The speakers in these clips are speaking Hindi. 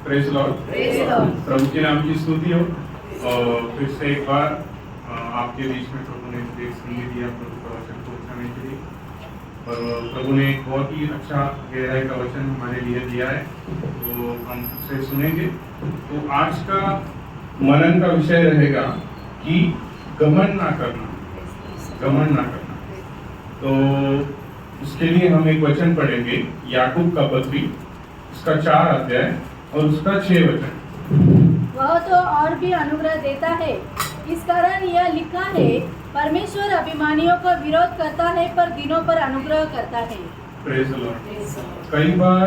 Praise Lord. प्रभु के नाम की स्तुति हो। और फिर से एक बार आपके बीच में प्रभु ने एक संदेश दिया प्रभु का वचन को उठाने के लिए। और प्रभु ने एक बहुत ही अच्छा गहराई का वचन हमारे लिए दिया है, तो हम उसे सुनेंगे। तो आज का मनन का विषय रहेगा कि घमंड ना करना, घमंड ना करना। तो उसके लिए हम एक वचन पढ़ेंगे, याकूब का पत्री, उसका 4 अध्याय और उसका 6 वचन। वह तो और भी अनुग्रह देता है, इस कारण यह लिखा है, परमेश्वर अभिमानियों का विरोध करता है पर दिनों पर अनुग्रह करता है। Praise the Lord. कई बार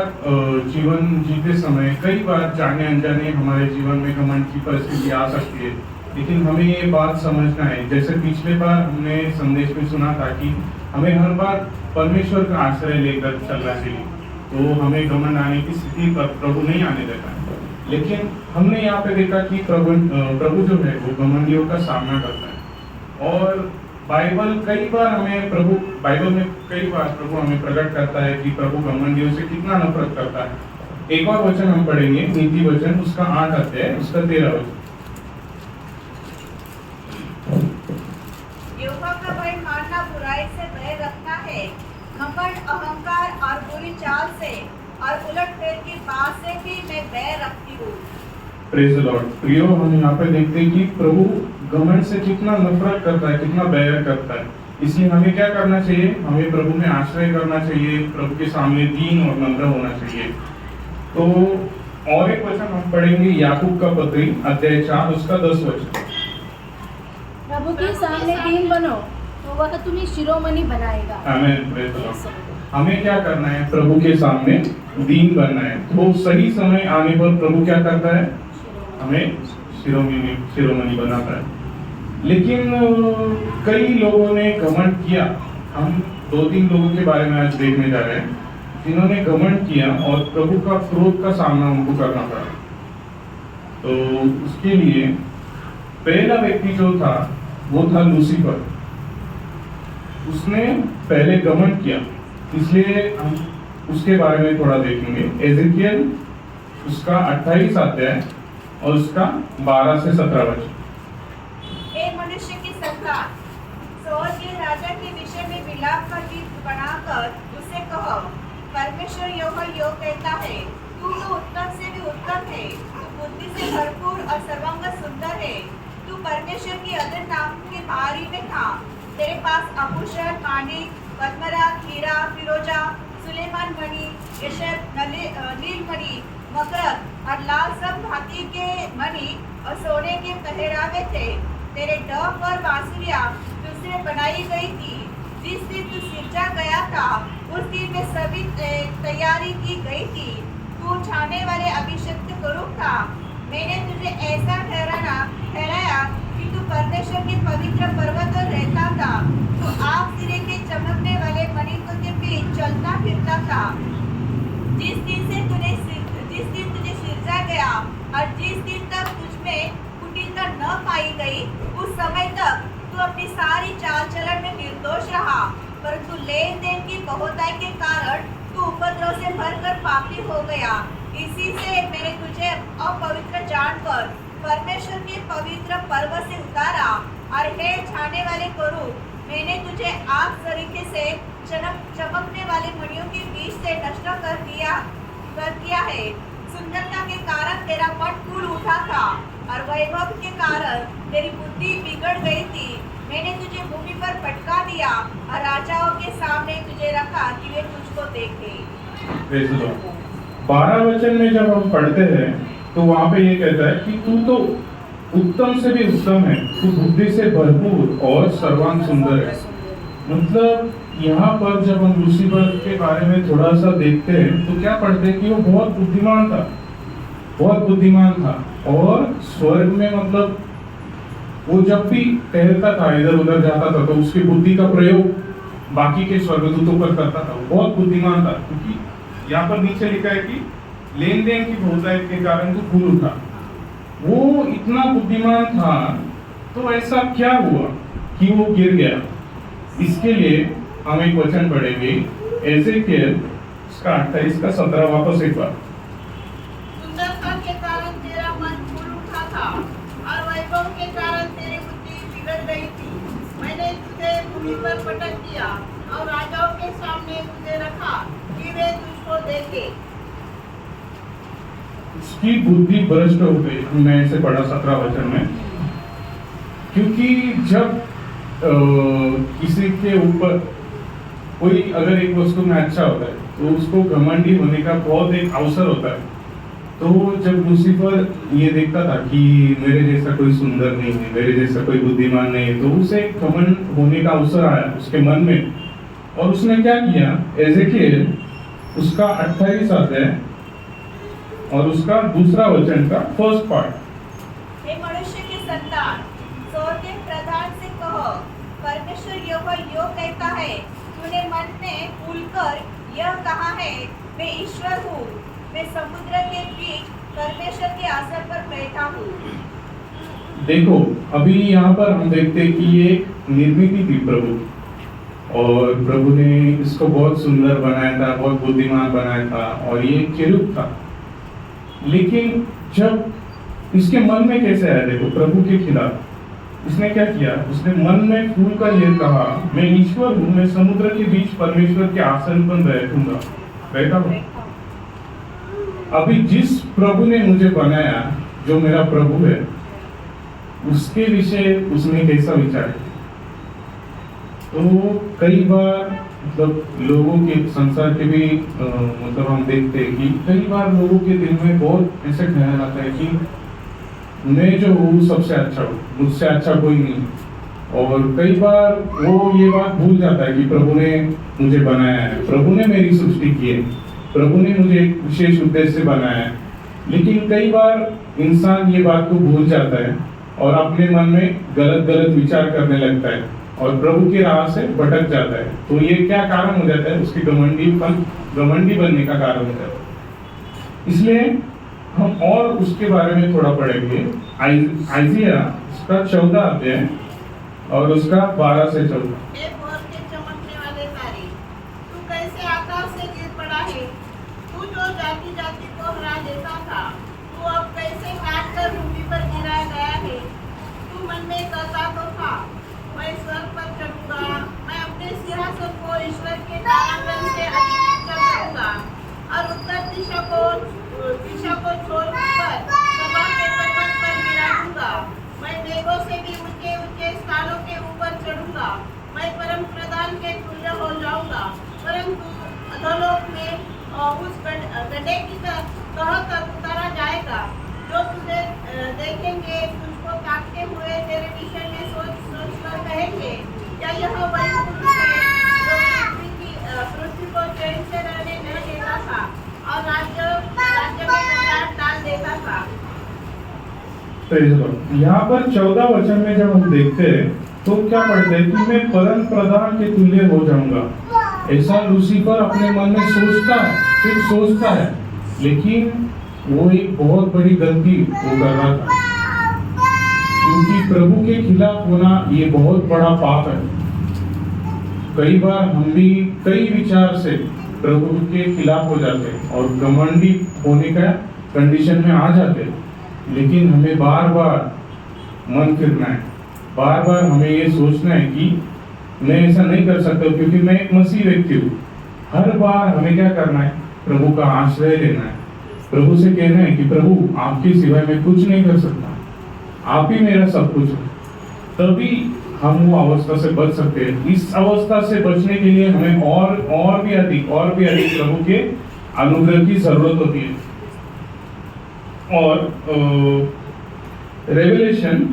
जीवन जीते समय कई बार जाने अनजाने हमारे जीवन में घमंड की परिस्थिति आ सकती है, लेकिन हमें ये बात समझना है, जैसे पिछले बार हमने संदेश में सुना था कि हमें हर बार परमेश्वर का आश्रय लेकर चलना चाहिए, तो हमें घमंड आने की स्थिति पर प्रभु नहीं आने देता है। लेकिन हमने यहाँ पे देखा कि प्रभु जो है वो घमंडियों का सामना करता है। और बाइबल में कई बार प्रभु हमें प्रकट करता है कि प्रभु घमंडियों से कितना नफरत करता है। एक और वचन हम पढ़ेंगे, नीति वचन, उसका 8 अध्याय, उसका 13 वचन। यहोवा का भय मानना बुराई से भय रखना है, घमंड, अहंकार और बुरी चाल से और उलटफेर की बात से भी मैं भय रखती हूँ। Praise the Lord. प्रियो, हम यहाँ पे देखते हैं कि प्रभु घमंड से कितना नफरत करता है, कितना बैर करता है। इसलिए हमें क्या करना चाहिए? हमें प्रभु में आश्रय करना चाहिए, प्रभु के सामने दीन और नम्र होना चाहिए। तो और एक वचन हम पढ़ेंगे, याकूब का पत्री, अध्याय 4, उसका 10 वचन। प्रभु के सामने दीन बनो तो वह तुम्हें शिरोमणि बनाएगा। आमीन। Praise the Lord. हमें क्या करना है? प्रभु के सामने दीन बनना है। तो सही समय आने पर प्रभु क्या करता है? हमें शिरोमणि बनाता है। लेकिन कई लोगों ने घमंड किया। हम 2-3 लोगों के बारे में आज देखने जा रहे हैं, जिन्होंने घमंड किया और प्रभु का क्रोध का सामना उनको करना पड़ा। तो उसके लिए पहला व्यक्ति जो था वो था लूसीफर। उसने पहले घमंड किया, इसलिए हम उसके बारे में थोड़ा देखेंगे। एजेकियल उसका 28 अध्याय और उसका 12 से 17 वचन। हे मनुष्य की संतान, स्वर्गीय राजा के विषय में विलाप का गीत बनाकर उसे कहो, परमेश्वर यहोवा कहता है, तू तो उत्तम से भी उत्तम है, तू बुद्धि से भरपूर और सर्वांग सुंदर है, तू परमेश्वर की अदर नाम के बारी में था। तेरे पास आभूषण, माणिक, पद्मराग, हीरा, फिरोजा, सुलेमान मणि, यशब, नीलमणि, मकरद और लाल सब भांति के मणि और सोने के पहरावे थे। तेरे डफ और बांसुरियां तुझसे बनाई गई थी। जिस दिन तू सिरजा गया था उस दिन में सभी तैयारी की गई थी। तू छाने वाले अभिषिक्त कुरूप था। मैंने तुझे ऐसा ठहराया कि तू परमेश्वर के पवित्र पर्वत पर रहता था। तू आग सिरे के चमकने वाले मणिकों के बीच चलता फिरता था। जिस दिन तुझे सिरजा गया और जिस दिन तक तुझमें कुटिलता न पाई गई, उस समय तक तू अपनी सारी चाल चलन में निर्दोष रहा। परंतु लेन देन की बहुताई के कारण तू उपद्रव से भरकर पापी हो गया। इसी से मैंने तुझे अपवित्र जानकर परमेश्वर के पवित्र पर्वत से उतारा। और हे छाने वाले कुरूप, मैंने तुझे आग सरीखे से चमकने वाले मणियों के बीच से नष्ट कर दिया है। सुंदरता के कारण तेरा मन फूल उठा था और वैभव के कारण तेरी बुद्धि बिगड़ गई थी। मैंने तुझे भूमि पर पटका दिया और राजाओं के सामने तुझे रखा कि वे तुझको देखें। 12 वचन में जब हम पढ़ते हैं तो वहाँ पे ये कहता है कि तू तो उत्तम से भी उत्तम है, तू बुद्धि से भरपूर और सर्वांग सुंदर है। मतलब यहाँ पर जब हम लूसीफर के बारे में थोड़ा सा देखते हैं तो क्या पढ़ते हैं कि वो बहुत बुद्धिमान था, बहुत बुद्धिमान था। और स्वर्ग में मतलब वो जब भी टहलता था, इधर उधर जाता था, तो उसकी बुद्धि का प्रयोग बाकी के स्वर्गदूतों पर करता था। वो बहुत बुद्धिमान था, क्योंकि यहाँ पर नीचे लिखा है कि लेन देन की बहुतायत के कारण तो फूल उठा। वो इतना बुद्धिमान था, तो ऐसा क्या हुआ कि वो गिर गया? इसके लिए हम एक वचन पढ़ेंगे, एजेकियल उसका 28 का 17 वापस एक बार। सुंदरता के तेरा मन फूल उठा था और वैभव के कारण तेरी बुद्धि बिगड़ गई थी। मैंने तुझे भूमि पर पटक दिया और राजाओं के सामने तुझे रखा कि वे तुझको देखे। उसकी बुद्धि भ्रष्ट हो गई। मैं इसे पढ़ा 17 वचन में, क्योंकि जब किसी के ऊपर कोई अगर एक वस्तु में अच्छा होता है तो उसको घमंडी होने का बहुत एक अवसर होता है। तो जब लूसीफर ये देखता था कि मेरे जैसा कोई सुंदर नहीं है, मेरे जैसा कोई बुद्धिमान नहीं है, तो उसे घमंड होने का अवसर आया उसके मन में। और उसने क्या किया, एजेकिएल उसका 28 अध्याय और उसका दूसरा वचन का फर्स्ट पार्ट। हे मनुष्य के संतान, स्वर्ग के प्रधान से कहो, परमेश्वर यहोवा यो कहता है, तूने मन में भूलकर यह कहा है, मैं ईश्वर हूँ, मैं समुद्र के बीच परमेश्वर के आसन पर बैठा हूँ। देखो, अभी यहाँ पर हम देखते हैं कि ये निर्मिति थी प्रभु, और प्रभु ने इसको बहुत सुंदर बनाया था, बहुत बुद्धिमान बनाया था, और ये केरूब था। लेकिन जब इसके मन में कैसे आया, देखो प्रभु के खिलाफ इसने क्या किया, उसने मन में फूल कर ये कहा, मैं ईश्वर हूँ, मैं समुद्र के बीच परमेश्वर के आसन पर बैठूंगा, बैठा हूँ। अभी जिस प्रभु ने मुझे बनाया, जो मेरा प्रभु है, उसके विषय उसने कैसा विचार किया। तो कई बार मतलब लोगों के संसार के भी मतलब हम देखते हैं कि कई बार लोगों के दिल में बहुत ऐसे ख्याल आता है कि मैं जो हूँ सबसे अच्छा हूँ, मुझसे अच्छा कोई नहीं। और कई बार वो ये बात भूल जाता है कि प्रभु ने मुझे बनाया है, प्रभु ने मेरी सृष्टि की है, प्रभु ने मुझे एक विशेष उद्देश्य से बनाया है। लेकिन कई बार इंसान ये बात को भूल जाता है और अपने मन में गलत गलत विचार करने लगता है और प्रभु की राह से भटक जाता है। तो ये क्या कारण हो जाता है, उसकी घमंडी बनने का कारण हो जाता है। इसलिए हम और उसके बारे में थोड़ा पढ़ेंगे। आइजिया उसका 14 अध्याय और उसका 12 से 14। हे भोर के चमकने वाले तारे, तू कैसे आकाश से गिर पड़ा है, तू जो जाति जाति को हरा देता था, तू अब कैसे काट कर भूमि पर गिराया गया है। तू मन में कहता तो था, मैं स्वर्ग पर चढ़ूंगा, मैं अपने सिंहासन को ईश्वर के तारांगण से अधिक ऊंचा करूंगा और उत्तर दिशा को छोड़कर सभा के पर्वत पर गिराऊंगा। मैं मेघों से भी ऊंचे ऊंचे स्थानों के ऊपर चढ़ूंगा, मैं परम प्रधान के तुल्य हो जाऊंगा। परंतु अधोलोक में उस गड्ढे की तह तक उतारा जाएगा। जो तुझे देखेंगे तुझको ताकते हुए तेरे विषय में सोच कर कहेंगे, क्या यह वही पुरुष है जो पृथ्वी को चैन से रहने नहीं देता था और राज्य में प्रचार डाल देता था। यहाँ पर 14 वचन में जब हम देखते हैं तो क्या पढ़ते हैं कि मैं परम प्रधान के तुल्य हो जाऊंगा। ऐसा लूसीफर अपने मन में सोचता है, सिर्फ सोचता है, लेकिन वो एक बहुत बड़ी गलती वो कर रहा था, क्योंकि प्रभु के खिलाफ होना ये बहुत बड़ा पाप है। कई बार हम भी कई विचार से प्रभु के खिलाफ हो जाते हैं और घमंडी होने का कंडीशन में आ जाते हैं। लेकिन हमें बार बार मन फिरना है, बार बार हमें ये सोचना है कि मैं ऐसा नहीं कर सकता क्योंकि मैं एक मसीह व्यक्ति हूँ। हर बार हमें क्या करना है, प्रभु का आश्रय लेना है, प्रभु से कहना है कि प्रभु आपके सिवाय मैं कुछ नहीं कर सकता, आप ही मेरा सब कुछ है। तभी हम वो अवस्था से बच सकते हैं। इस अवस्था से बचने के लिए हमें और भी अधिक प्रभु के अनुग्रह की जरूरत होती है। और रेवलेशन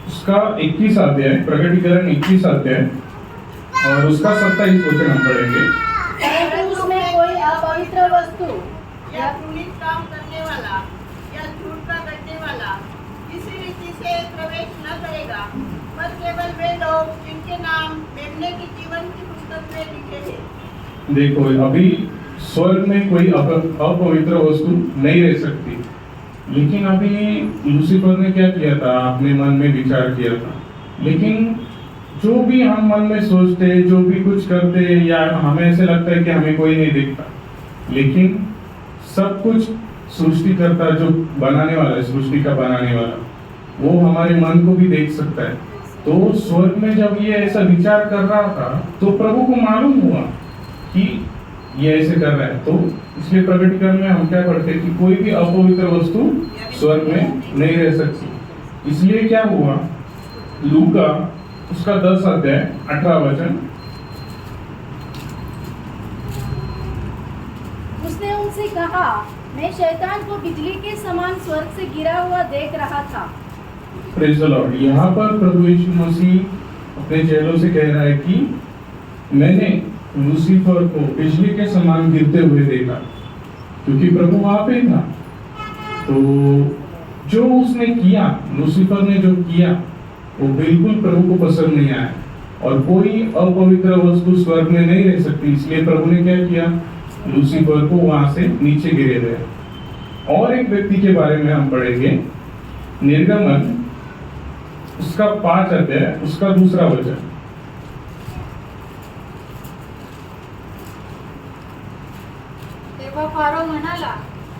उसका 21 अध्याय, प्रकटीकरण 21 अध्याय और उसका 27 वचन हम पढ़ेंगे। परंतु उसमें कोई अपवित्र वस्तु या घृणित काम करने वाला या झूठ का करने वाला किसी रीति से प्रवेश न करेगा, पर केवल वे लोग जिनके नाम मेमने की जीवन की पुस्तक में लिखे हैं। देखो, अभी स्वर्ग में कोई अपवित्र वस्तु नहीं रह सकती, लेकिन अभी लूसीफर ने क्या किया था, अपने मन में विचार किया था। लेकिन जो भी हम मन में सोचते, जो भी कुछ करते, या हमें ऐसे लगता है कि हमें कोई नहीं दिखता, लेकिन सब कुछ सृष्टिकर्ता जो बनाने वाला है, सृष्टि का बनाने वाला, वो हमारे मन को भी देख सकता है। तो स्वर्ग में जब ये ऐसा विचार कर रहा था तो प्रभु को मालूम हुआ कि ये ऐसे कर रहा है। तो इसलिए प्रकटीकरण में हम क्या पढ़ते हैं कि कोई भी अपवित्र वस्तु स्वर्ग में नहीं रह सकती। इसलिए क्या हुआ, लूका उसका 10 अध्याय 18 वचन, उसने उनसे कहा, मैं शैतान को बिजली के समान स्वर्ग से गिरा हुआ देख रहा था। Praise the Lord. यहाँ पर प्रभु यीशु मसीह अपने चेलों से कह रहा है कि मैंने लूसीफर को बिजली के समान गिरते हुए देखा, क्योंकि प्रभु वहां पे था। तो जो उसने किया, लूसीफर ने जो किया, वो बिल्कुल प्रभु को पसंद नहीं आया। और कोई अपवित्र वस्तु स्वर्ग में नहीं रह सकती, इसलिए प्रभु ने क्या किया, लूसीफर को वहां से नीचे गिरे दिया। और एक व्यक्ति के बारे में हम पढ़ेंगे, निर्गमन उसका 5 अध्याय उसका 2 वचन। तेव्हा फारो म्हणाला,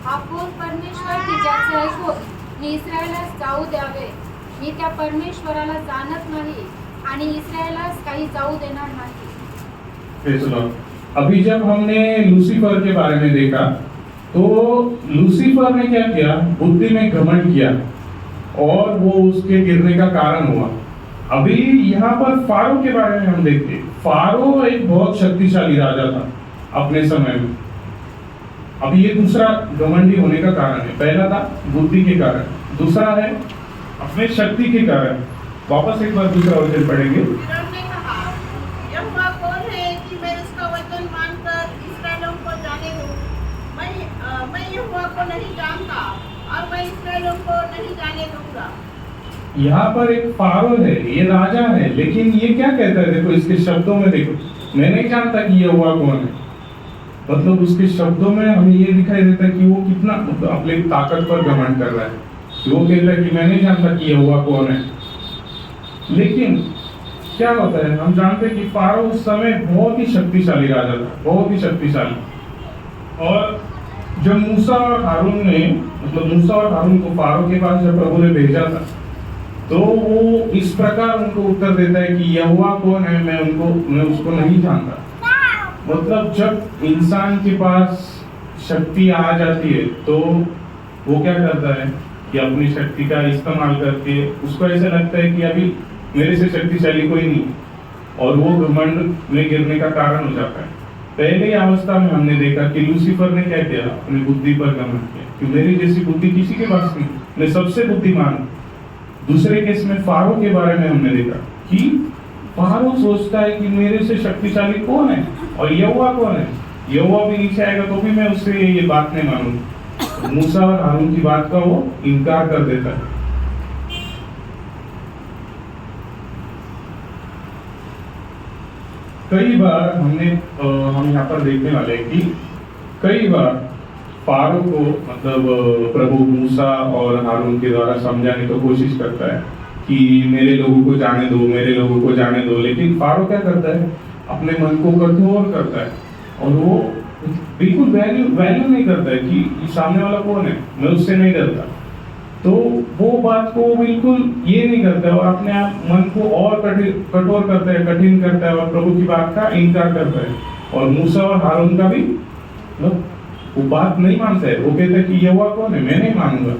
आपण परमेश्वर की ज्याचे ऐकून मी इस्रायलास जाऊ द्यावे, मी त्या परमेश्वराला जाणत नाही आणि इस्रायलास काही जाऊ देणार नाही। Praise the Lord. अभी जब हमने लूसीफर के बारे में देखा तो लूसीफर ने क्या किया, बुद्धि में घमंड किया और वो उसके गिरने का कारण हुआ। अभी यहाँ पर फारो के बारे में हम देखते हैं। फारो एक बहुत शक्तिशाली राजा था अपने समय में। अभी ये दूसरा घमंडी होने का कारण है। पहला था बुद्धि के कारण, दूसरा है अपने शक्ति के कारण। वापस एक बार दूसरा वचन पढ़ेंगे। फिरौन ने कहा, यहोवा कौन है कि मैं उसका वचन मानकर इस्राएलियों को जाने दूं? मैं यहोवा को नहीं जानता और मैं इस्राएलियों को नहीं जाने दूंगा। यहाँ पर एक फारो है, ये राजा है, लेकिन ये क्या कहता है, देखो इसके शब्दों में देखो, मैं नहीं जानता कि यहोवा कौन है। मतलब उसके शब्दों में हमें ये दिखाई देता है कि वो कितना अपने ताकत पर घमंड कर रहा है। वो कहता है कि मैं नहीं जानता कि यहोवा कौन है। लेकिन क्या होता है, हम जानते हैं कि फारो उस समय बहुत ही शक्तिशाली राजा था, बहुत ही शक्तिशाली। और जब मूसा और हारून ने, मतलब मूसा और हारून को फारो के पास जब प्रभु ने भेजा था, तो वो इस प्रकार उनको उत्तर देता है कि यहोवा कौन है, मैं उसको नहीं जानता। मतलब जब इंसान के पास शक्ति आ जाती है तो वो क्या करता है कि अपनी शक्ति का इस्तेमाल करके, उसको ऐसा लगता है कि अभी मेरे से शक्तिशाली कोई नहीं, और वो घमंड में गिरने का कारण हो जाता है। पहले अवस्था में हमने देखा कि लूसीफर ने क्या किया, अपनी बुद्धि पर घमंड किया कि मेरी जैसी बुद्धि किसी के पास नहीं, मैं सबसे बुद्धिमान हूं। दूसरे केस में फारो के बारे में हमने देखा कि फारो सोचता है कि मेरे से शक्तिशाली कौन है और यहोवा कौन है। यहोवा भी नीचे आएगा तो भी मैं उससे ये बात नहीं मानूंगा। मूसा और हारून की बात का वो इनकार कर देता है। कई बार हम यहाँ पर देखने वाले हैं कि कई बार फारो को, मतलब प्रभु मूसा और हारून के द्वारा समझाने की कोशिश करता है कि मेरे लोगों को जाने दो, मेरे लोगों को जाने दो। लेकिन फारो क्या करता है, अपने मन को कठोर करता है और वो बिल्कुल वैल्यू नहीं करता है कि सामने वाला कौन है, मैं उससे नहीं डरता। तो वो बात को बिल्कुल ये नहीं करता और अपने आप मन को और कठोर करता है, कठिन करता है और प्रभु की बात का इनकार करता है। और मूसा और हारून का भी मतलब वो बात नहीं मानता है। वो कहता है कि यहोवा कौन है, मैं नहीं मानूंगा।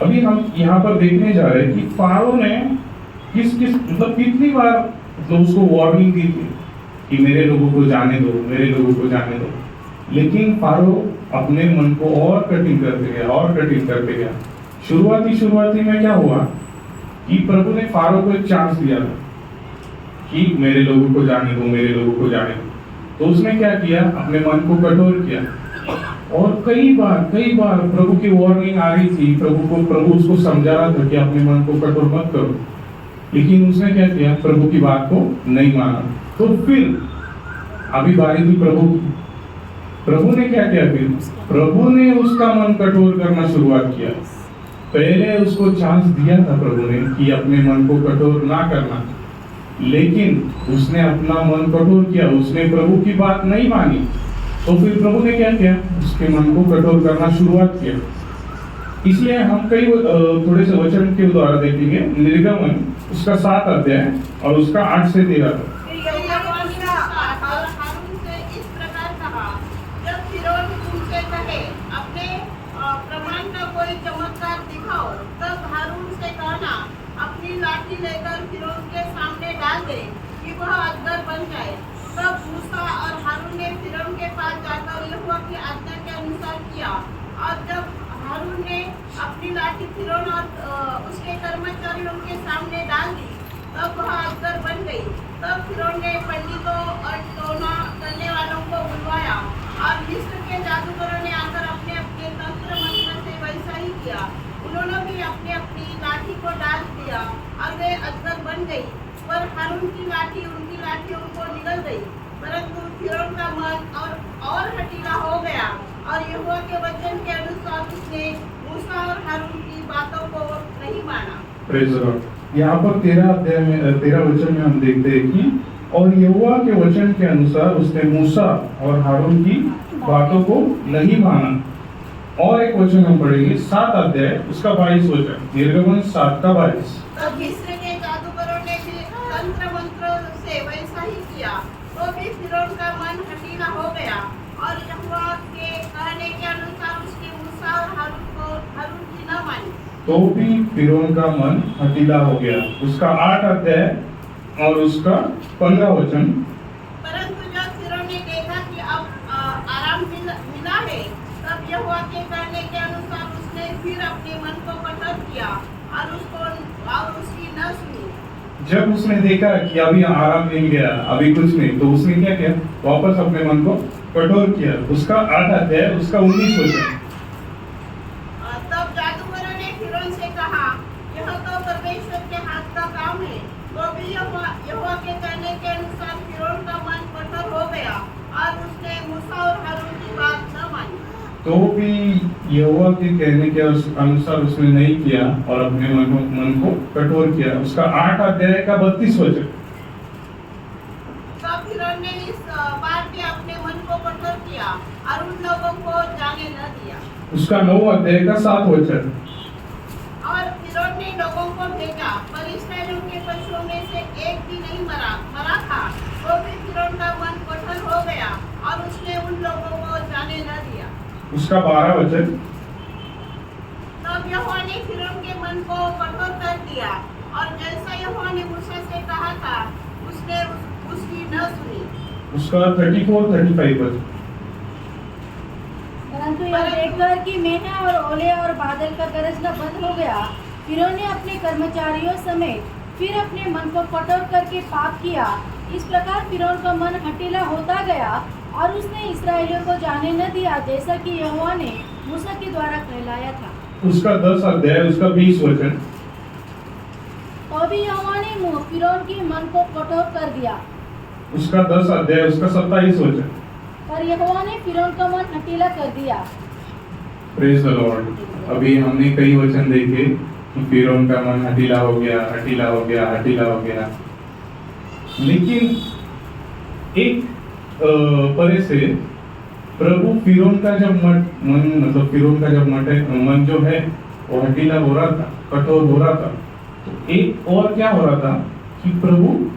अभी हम यहाँ पर देखने जा रहे हैं कि फारो ने मतलब कितनी बार मतलब उसको वार्निंग दी थी कि मेरे लोगों को जाने दो, मेरे लोगों को जाने दो। लेकिन फारो अपने मन को और कठिन करते गया और कठिन करते गया। शुरुआती में क्या हुआ कि प्रभु ने फारो को एक चांस दिया था कि मेरे लोगों को जाने दो, मेरे लोगों को जाने दो। तो उसने क्या किया, अपने मन को कठोर किया। और कई बार प्रभु की वार्निंग आ रही थी, प्रभु उसको समझा रहा था कि अपने मन को कठोर मत करो। लेकिन उसने क्या किया, प्रभु की बात को नहीं माना। तो फिर अभी बारी थी प्रभु की। प्रभु ने क्या किया, फिर प्रभु ने उसका मन कठोर करना शुरुआत किया। पहले उसको चांस दिया था प्रभु ने कि अपने मन को कठोर ना करना, लेकिन उसने अपना मन कठोर किया, उसने प्रभु की बात नहीं मानी। तो फिर प्रभु ने क्या किया, उसके मन को कठोर करना शुरुआत किया। इसलिए हम कई थोड़े से वचन के द्वारा देखेंगे। निर्गमन उसका 7 अध्याय और उसका 8 से 13 तक। फिर यहोवा मूसा और हारून से इस प्रकार कहा, जब फिरौन तुमसे कहे अपने प्रमाण का कोई चमत्कार दिखाओ, तब हारून से कहना अपनी लाठी लेकर फिरौन के सामने डाल दे कि वह अजगर बन जाए। तब मूसा और हारून ने फिरौन के पास जाकर यहोवा की आज्ञा के अनुसार किया। और जब हारून ने अपनी लाठी फिरौन और उसके कर्मचारियों के सामने डाल दी, तब वह अजगर बन गई। तब फिरौन ने पंडितों और टोना करने वालों को बुलवाया और मिस्र के जादूगरों ने आकर अपने अपने तंत्र मंत्र से वैसा ही किया। उन्होंने भी अपनी अपनी लाठी को डाल दिया और वे अजगर बन गई। पर हारून की लाठी उनकी लाठियों को निगल गई। परंतु फिरौन का मन और हठीला हो गया और यहोवा के वचन के अनुसार उसने मूसा और हारून की बातों को नहीं माना। Praise the Lord. यहाँ पर 13 अध्याय में 13 वचन में हम देखते हैं कि और यहोवा के वचन के अनुसार उसने मूसा और हारून की बातों को नहीं माना। और एक वचन हम पढ़ेंगे 7 अध्याय उसका 22 वचन। निर्गमन 7 का 22। तब मिस्र के जादूगरों ने भी तंत्र मंत्र से वैसा ही किया, तो भी फिरौन का मन हठीला हो गया और यहोवा के कहने के अनुसार उसने मूसा और हारून की न मानी। तो भी फिरौन का मन हठीला हो गया। उसका 8 अध्याय और उसका 15 वचन। परंतु जब फिरौन ने देखा कि अब आराम मिला है, तब यहोवा के कहने के अनुसार उसने फिर अपने मन को कठोर किया और उसकी न सुनी। जब उसने देखा कि अभी आराम मिल गया, अभी कुछ नहीं, तो उसने क्या किया? वापस अपने मन को कठोर किया। उसका 8 अध्याय उसका 19 वचन। तब जादूगरों ने फिरौन से कहा, यह तो परमेश्वर के हाथ का काम है। तो भी यहोवा के कहने के अनुसार फिरौन का मन कठोर हो गया और उसने मूसा और हारून की बात न मानी। तो भी यहोवा के कहने के अनुसार उसने नहीं किया और अपने मन को कठोर किया। उसका 8 अध्याय का 32 वचन। तब फिरौन ने इस बात पे अपने मन को कठोर किया और उन लोगों को जाने न दिया। उसका 9 अध्याय का 7 वचन। और फिरौन ने लोगों को भेजा, पर इस्राएलियों के पशुओं में से एक भी नहीं मरा था। तो भी फिरौन का मन कठोर हो गया और उसने उन लोगों को जाने न दिया। उसका 12 वचन। तब यहोवा ने फिरौन के मन को कठोर कर दिया और जैसा यहोवा ने मूसा से कहा था, उसने उसकी न सुनी। उसका 34-35 वचन। परंतु यह देखकर कि मेघ और ओले और बादल का गरजना बंद हो गया, फिरौन ने अपने कर्मचारियों समेत फिर अपने मन को कठोर करके पाप किया। इस प्रकार फिरौन का मन हठीला होता गया और उसने इस्राएलियों को जाने न दिया, जैसा कि यहोवा ने मूसा के द्वारा कहलाया था। उसका 10 अध्याय उसका 20 वचन। तो भी यहोवा ने फिरौन के मन को कठोर कर दिया। उसका 10 अध्याय उसका 27 वचन। पर यहोवा ने फिरौन का मन हठीला कर दिया। Praise the Lord. अभी हमने कई वचन देखे कि फिरौन का मन हठीला हो गया, हठीला हो गया, हठीला हो गया। लेकिन एक परे से प्रभु फिरौन का जब मन जो है वो हठीला हो रहा था, कठोर हो रहा था, तो एक और क्या हो रहा था कि प्रभु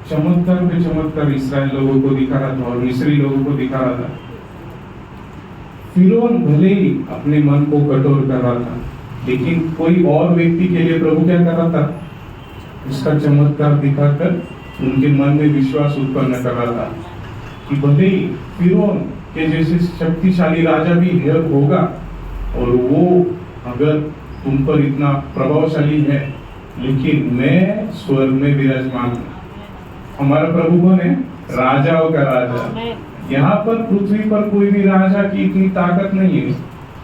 चमत्कार पे चमत्कार इस्राएल लोगों को दिखा रहा था और मिस्री लोगों को दिखा रहा था। फिरौन भले ही अपने मन को कठोर कर रहा था, लेकिन कोई और व्यक्ति के लिए प्रभु क्या कर रहा था? उसका चमत्कार दिखाकर उनके मन में विश्वास उत्पन्न कर रहा था कि भले ही फिरौन के जैसे शक्तिशाली राजा भी होगा और वो अगर तुम पर इतना प्रभावशाली है, लेकिन मैं स्वर्ग में विराजमान हूँ। हमारा प्रभु कौन है? राजाओं का राजा। यहाँ पर पृथ्वी पर कोई भी राजा की इतनी ताकत नहीं है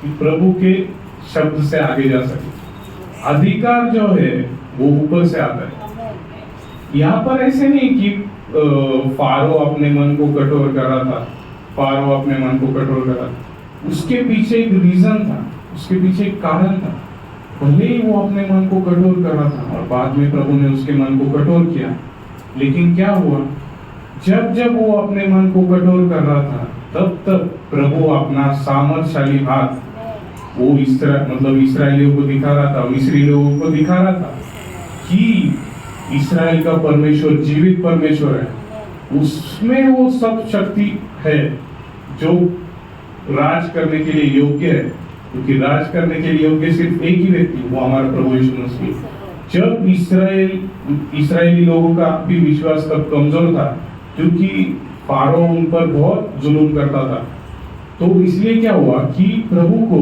कि प्रभु के शब्द से आगे जा सके। अधिकार जो है वो ऊपर से आता है। यहाँ पर ऐसे नहीं कि फारो अपने मन को कठोर कर रहा था, फारो अपने मन को कठोर कर रहा था। उसके पीछे एक रीजन था, उसके पीछे एक कारण था। भले ही वो अपने मन को कठोर कर रहा था और बाद में प्रभु ने उसके मन को कठोर किया, लेकिन क्या हुआ? जब जब वो अपने मन को कठोर कर रहा था, तब तक प्रभु अपना सामर्थशाली हाथ वो इस्राएलियों को दिखा रहा था, मिस्री लोगों को दिखा रहा था कि इस्राएल का परमेश्वर जीवित परमेश्वर है, उसमें वो सब शक्ति है जो राज करने के लिए योग्य है, क्योंकि राज करने के लिए योग्य सिर्फ एक ही व्यक्ति, वो हमारा प्रभु यीशु मसीह। जब इस्राएली लोगों का भी विश्वास तब कमजोर था, क्योंकि फारो उन पर बहुत जुल्म करता था, तो इसलिए क्या हुआ कि प्रभु को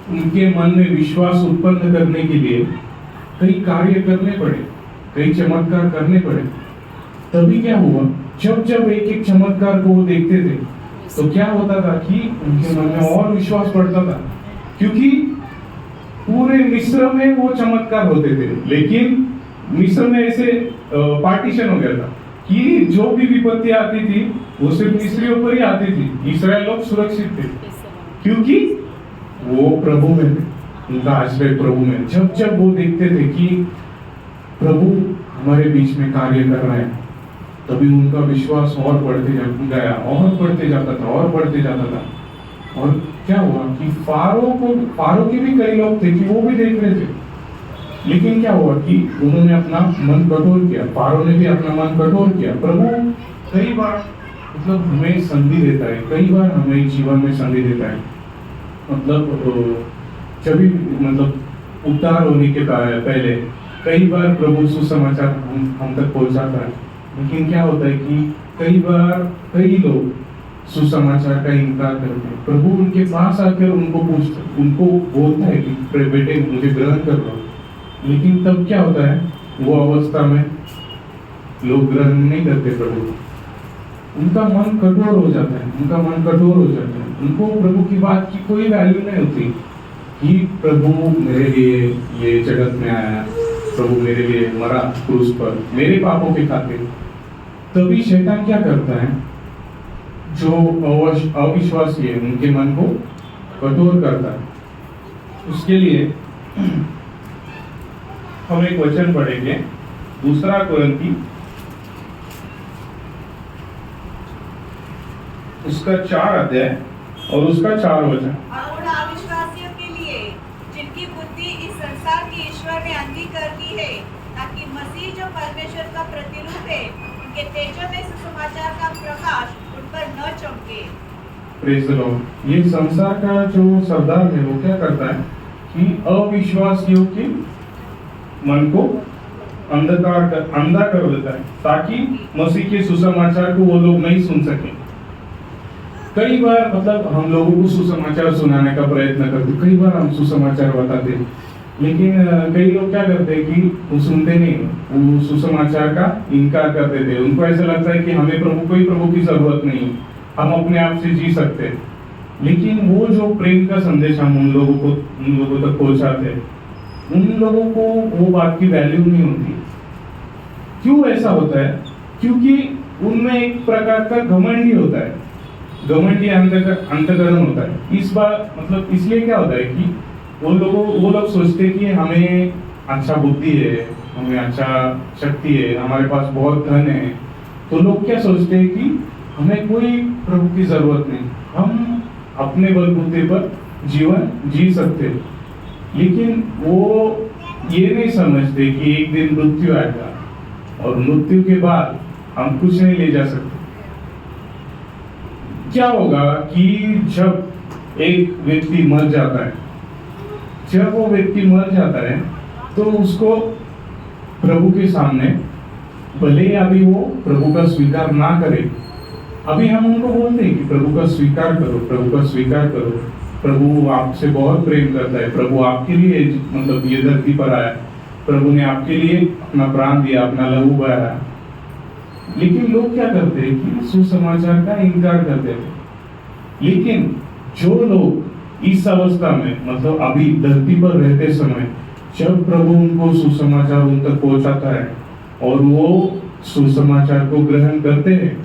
उनके मन में विश्वास उत्पन्न करने के लिए कई कार्य करने पड़े, कई चमत्कार करने पड़े। तभी क्या हुआ, जब जब एक एक चमत्कार को वो देखते थे तो क्या होता था कि उनके मन में और विश्वास बढ़ता था, क्योंकि पूरे मिस्र में वो चमत्कार होते थे, लेकिन मिस्र में ऐसे पार्टीशन हो गया था कि जो भी विपत्ति आती थी वो सिर्फ मिस्रियों पर ही आती थी, इस्राएल लोग सुरक्षित थे क्योंकि वो प्रभु में थे, उनका आश्रय प्रभु में। जब जब वो देखते थे कि प्रभु हमारे बीच में कार्य कर रहे हैं, तभी उनका विश्वास और बढ़ते गया, और बढ़ते जाता था, और बढ़ते जाता था। और क्या हुआ कि फारो के भी कई लोग थे कि वो भी देख रहे थे, लेकिन क्या हुआ कि उन्होंने अपना मन कठोर किया, फारो ने भी अपना मन कठोर किया। प्रभु कई बार हमें संधि देता है, कई बार हमें जीवन में संधि देता है, जब भी उद्धार होने के पहले कई बार प्रभु सुसमाचार हम तक पहुंचाता है, लेकिन क्या होता है कि कई बार कई लोग सुसमाचार का इनकार करते हैं। प्रभु उनके पास आकर उनको बोलता है कि बेटे मुझे ग्रहण कर लो, लेकिन तब क्या होता है, वो अवस्था में लोग ग्रहण नहीं करते प्रभु, उनका मन कठोर हो जाता है, उनको प्रभु की बात की कोई वैल्यू नहीं होती कि प्रभु मेरे लिए ये जगत में आया, प्रभु मेरे लिए मरा क्रूस पर मेरे पापों के खातिर। तभी शैतान क्या करता है, जो अविश्वासी है उनके मन को कठोर करता है। उसके लिए हम एक वचन पढ़ेंगे, 2 कुरिन्थी उसका 4 अध्याय और उसका 4 वचन। और उन अविश्वासियों के लिए जिनकी बुद्धि इस संसार के ईश्वर ने अंधी कर दी है, ताकि मसीह जो परमेश्वर का प्रतिरूप है, उनके तेजो में सुसमाचार का प्रकाश उन पर न चमके। Praise the Lord. ये संसार का जो सरदार है वो क्या करता है कि अविश्वासियों के मन को अंधा कर देता है, ताकि मसीह के सुसमाचार को वो लोग नहीं सुन सके। कई बार हम लोगों को सुसमाचार सुनाने का प्रयत्न करते, कई बार हम सुसमाचार बताते, लेकिन कई लोग क्या करते हैं कि वो सुनते नहीं, वो सुसमाचार का इनकार कर देते हैं। उनको ऐसा लगता है कि हमें प्रभु की जरूरत नहीं, हम अपने आप से जी सकते हैं। लेकिन वो जो प्रेम का संदेश हम उन लोगों तक पहुंचाते हैं, उन लोगों को वो बात की वैल्यू नहीं होती। क्यों ऐसा होता है? क्योंकि उनमें एक प्रकार का घमंडी होता है, घमंडी अंतकरण होता है। इस बार इसलिए क्या होता है कि वो लोग सोचते हैं कि हमें अच्छा बुद्धि है, हमें अच्छा शक्ति है, हमारे पास बहुत धन है, तो लोग क्या सोचते हैं कि हमें कोई प्रभु की जरूरत नहीं, हम अपने बलबूते पर जीवन जी सकते हैं। लेकिन वो ये नहीं समझते कि एक दिन मृत्यु आएगा और मृत्यु के बाद हम कुछ नहीं ले जा सकते। क्या होगा कि जब एक व्यक्ति मर जाता है, जब वो व्यक्ति मर जाता है तो उसको प्रभु के सामने, भले ही अभी वो प्रभु का स्वीकार ना करे, अभी हम उनको बोलते हैं कि प्रभु का स्वीकार करो, प्रभु का स्वीकार करो, प्रभु आपसे बहुत प्रेम करता है, प्रभु आपके लिए ये धरती पर आया, प्रभु ने आपके लिए अपना प्राण दिया, अपना लहू बहाया। लेकिन लोग क्या करते हैं कि सुसमाचार का इनकार करते हैं। लेकिन जो लोग इस अवस्था में अभी धरती पर रहते समय जब प्रभु उनको सुसमाचार उन तक पहुंचाता है और वो सुसमाचार को ग्रहण करते हैं,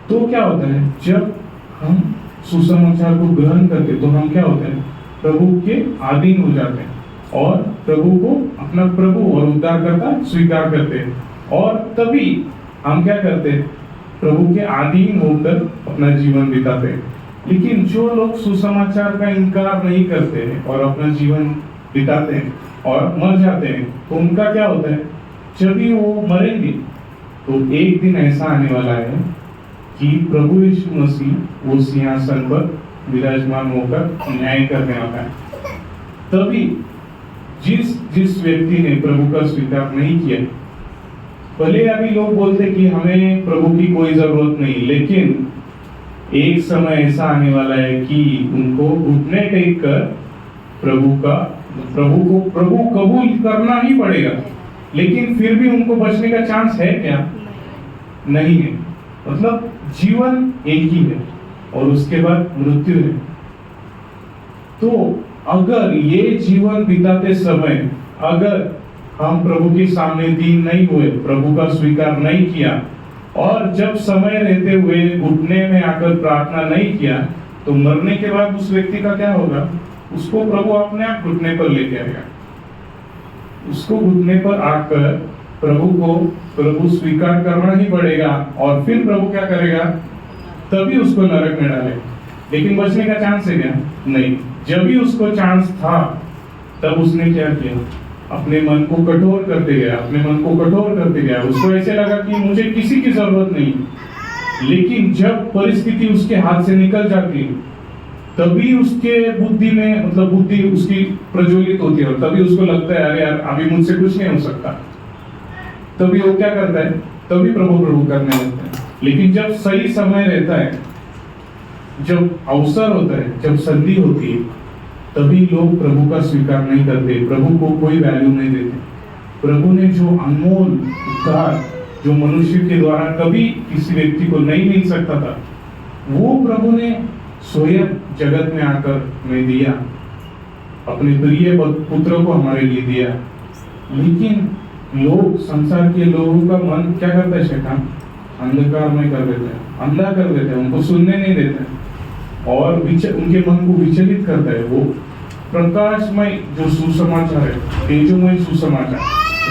तो क्या होता है, जब हम सुसमाचार को ग्रहण करते तो हम क्या होते हैं, प्रभु के अधीन हो जाते हैं और प्रभु को अपना प्रभु और उद्धारकर्ता स्वीकार करते हैं। और तभी हम क्या करते हैं, प्रभु के अधीन होकर अपना जीवन बिताते हैं। लेकिन जो लोग सुसमाचार का इनकार नहीं करते हैं और अपना जीवन बिताते हैं और मर जाते हैं, तो उनका क्या होता है, जब भी वो मरेंगे तो एक दिन ऐसा आने वाला है कि प्रभु यीशु मसीह वो सिंहासन पर विराजमान होकर न्याय करने वाला है। तभी जिस व्यक्ति ने प्रभु का स्वीकार नहीं किया, भले अभी लोग बोलते कि हमें प्रभु की कोई जरूरत नहीं, लेकिन एक समय ऐसा आने वाला है कि उनको घुटने टेक कर प्रभु कबूल करना ही पड़ेगा। लेकिन फिर भी उनको बचने का चांस है क्या? नहीं है। मतलब जीवन एक ही है और उसके बाद मृत्यु है। तो अगर ये जीवन बिताते समय अगर हम प्रभु के सामने दीन नहीं हुए, प्रभु का स्वीकार नहीं किया और जब समय रहते हुए घुटने में आकर प्रार्थना नहीं किया, तो मरने के बाद उस व्यक्ति का क्या होगा? उसको प्रभु अपने आप घुटने पर लेके आएगा। उसको घुटने पर आकर प्रभु स्वीकार करना ही पड़ेगा और फिर प्रभु क्या करेगा? तभी उसको नरक में डालेगा। लेकिन बचने का चांस है क्या? नहीं। जब भी उसको चांस था तब उसने क्या किया? अपने मन को कठोर करते गया। उसको ऐसे लगा कि मुझे किसी की जरूरत नहीं। लेकिन जब परिस्थिति उसके हाथ से निकल जाती है, तभी उसके बुद्धि उसकी प्रज्वलित होती है और तभी उसको लगता है अरे यार अभी मुझसे कुछ नहीं हो सकता। तभी वो क्या करता है? तभी प्रभु करने लगता है। लेकिन जब सही समय रहता है, जब अवसर होता है, जब संधि होती है, तभी लोग प्रभु का स्वीकार नहीं करते, प्रभु को कोई वैल्यू नहीं देते। प्रभु ने जो अनमोल उद्धार जो मनुष्य के द्वारा कभी किसी व्यक्ति को नहीं मिल सकता था, वो प्रभु ने स्वयं जगत में आकर में दिया, अपने प्रिय पुत्र को हमारे लिए दिया। लेकिन लोग, संसार के लोगों का मन क्या करता है? शैतान अंधकार में कर देता है, अंधा कर देता है, उनको सुनने नहीं देता है और उनके मन को विचलित करता है। वो प्रकाशमय जो सुसमाचार है, तेजोमय सुसमाचार,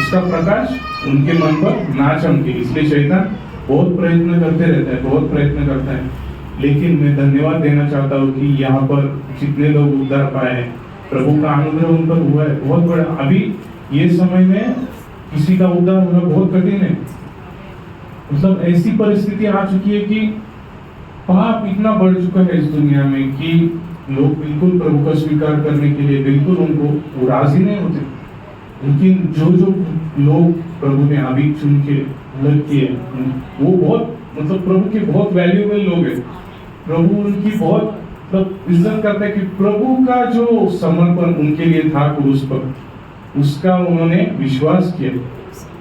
उसका प्रकाश उनके मन पर ना चमके, इसलिए शैतान बहुत प्रयत्न करता है। लेकिन मैं धन्यवाद देना चाहता हूँ कि यहाँ पर जितने लोग उद्धार पाए हैं, प्रभु का अनुग्रह उन पर हुआ है बहुत बड़ा। अभी ये समय में किसी का उद्धार होना बहुत कठिन है। मतलब ऐसी परिस्थिति आ चुकी है कि पाप इतना बढ़ चुका है इस दुनिया में कि लोग बिल्कुल प्रभु का स्वीकार करने के लिए बिल्कुल उनको राजी नहीं होते। लेकिन जो लोग प्रभु ने अभी चुन के अलग किए, वो बहुत प्रभु के बहुत वैल्यूएबल लोग हैं। प्रभु उनकी बहुत इज्जत करता है कि प्रभु का जो समर्पण उनके लिए था क्रूस पर, उसका उन्होंने विश्वास किया,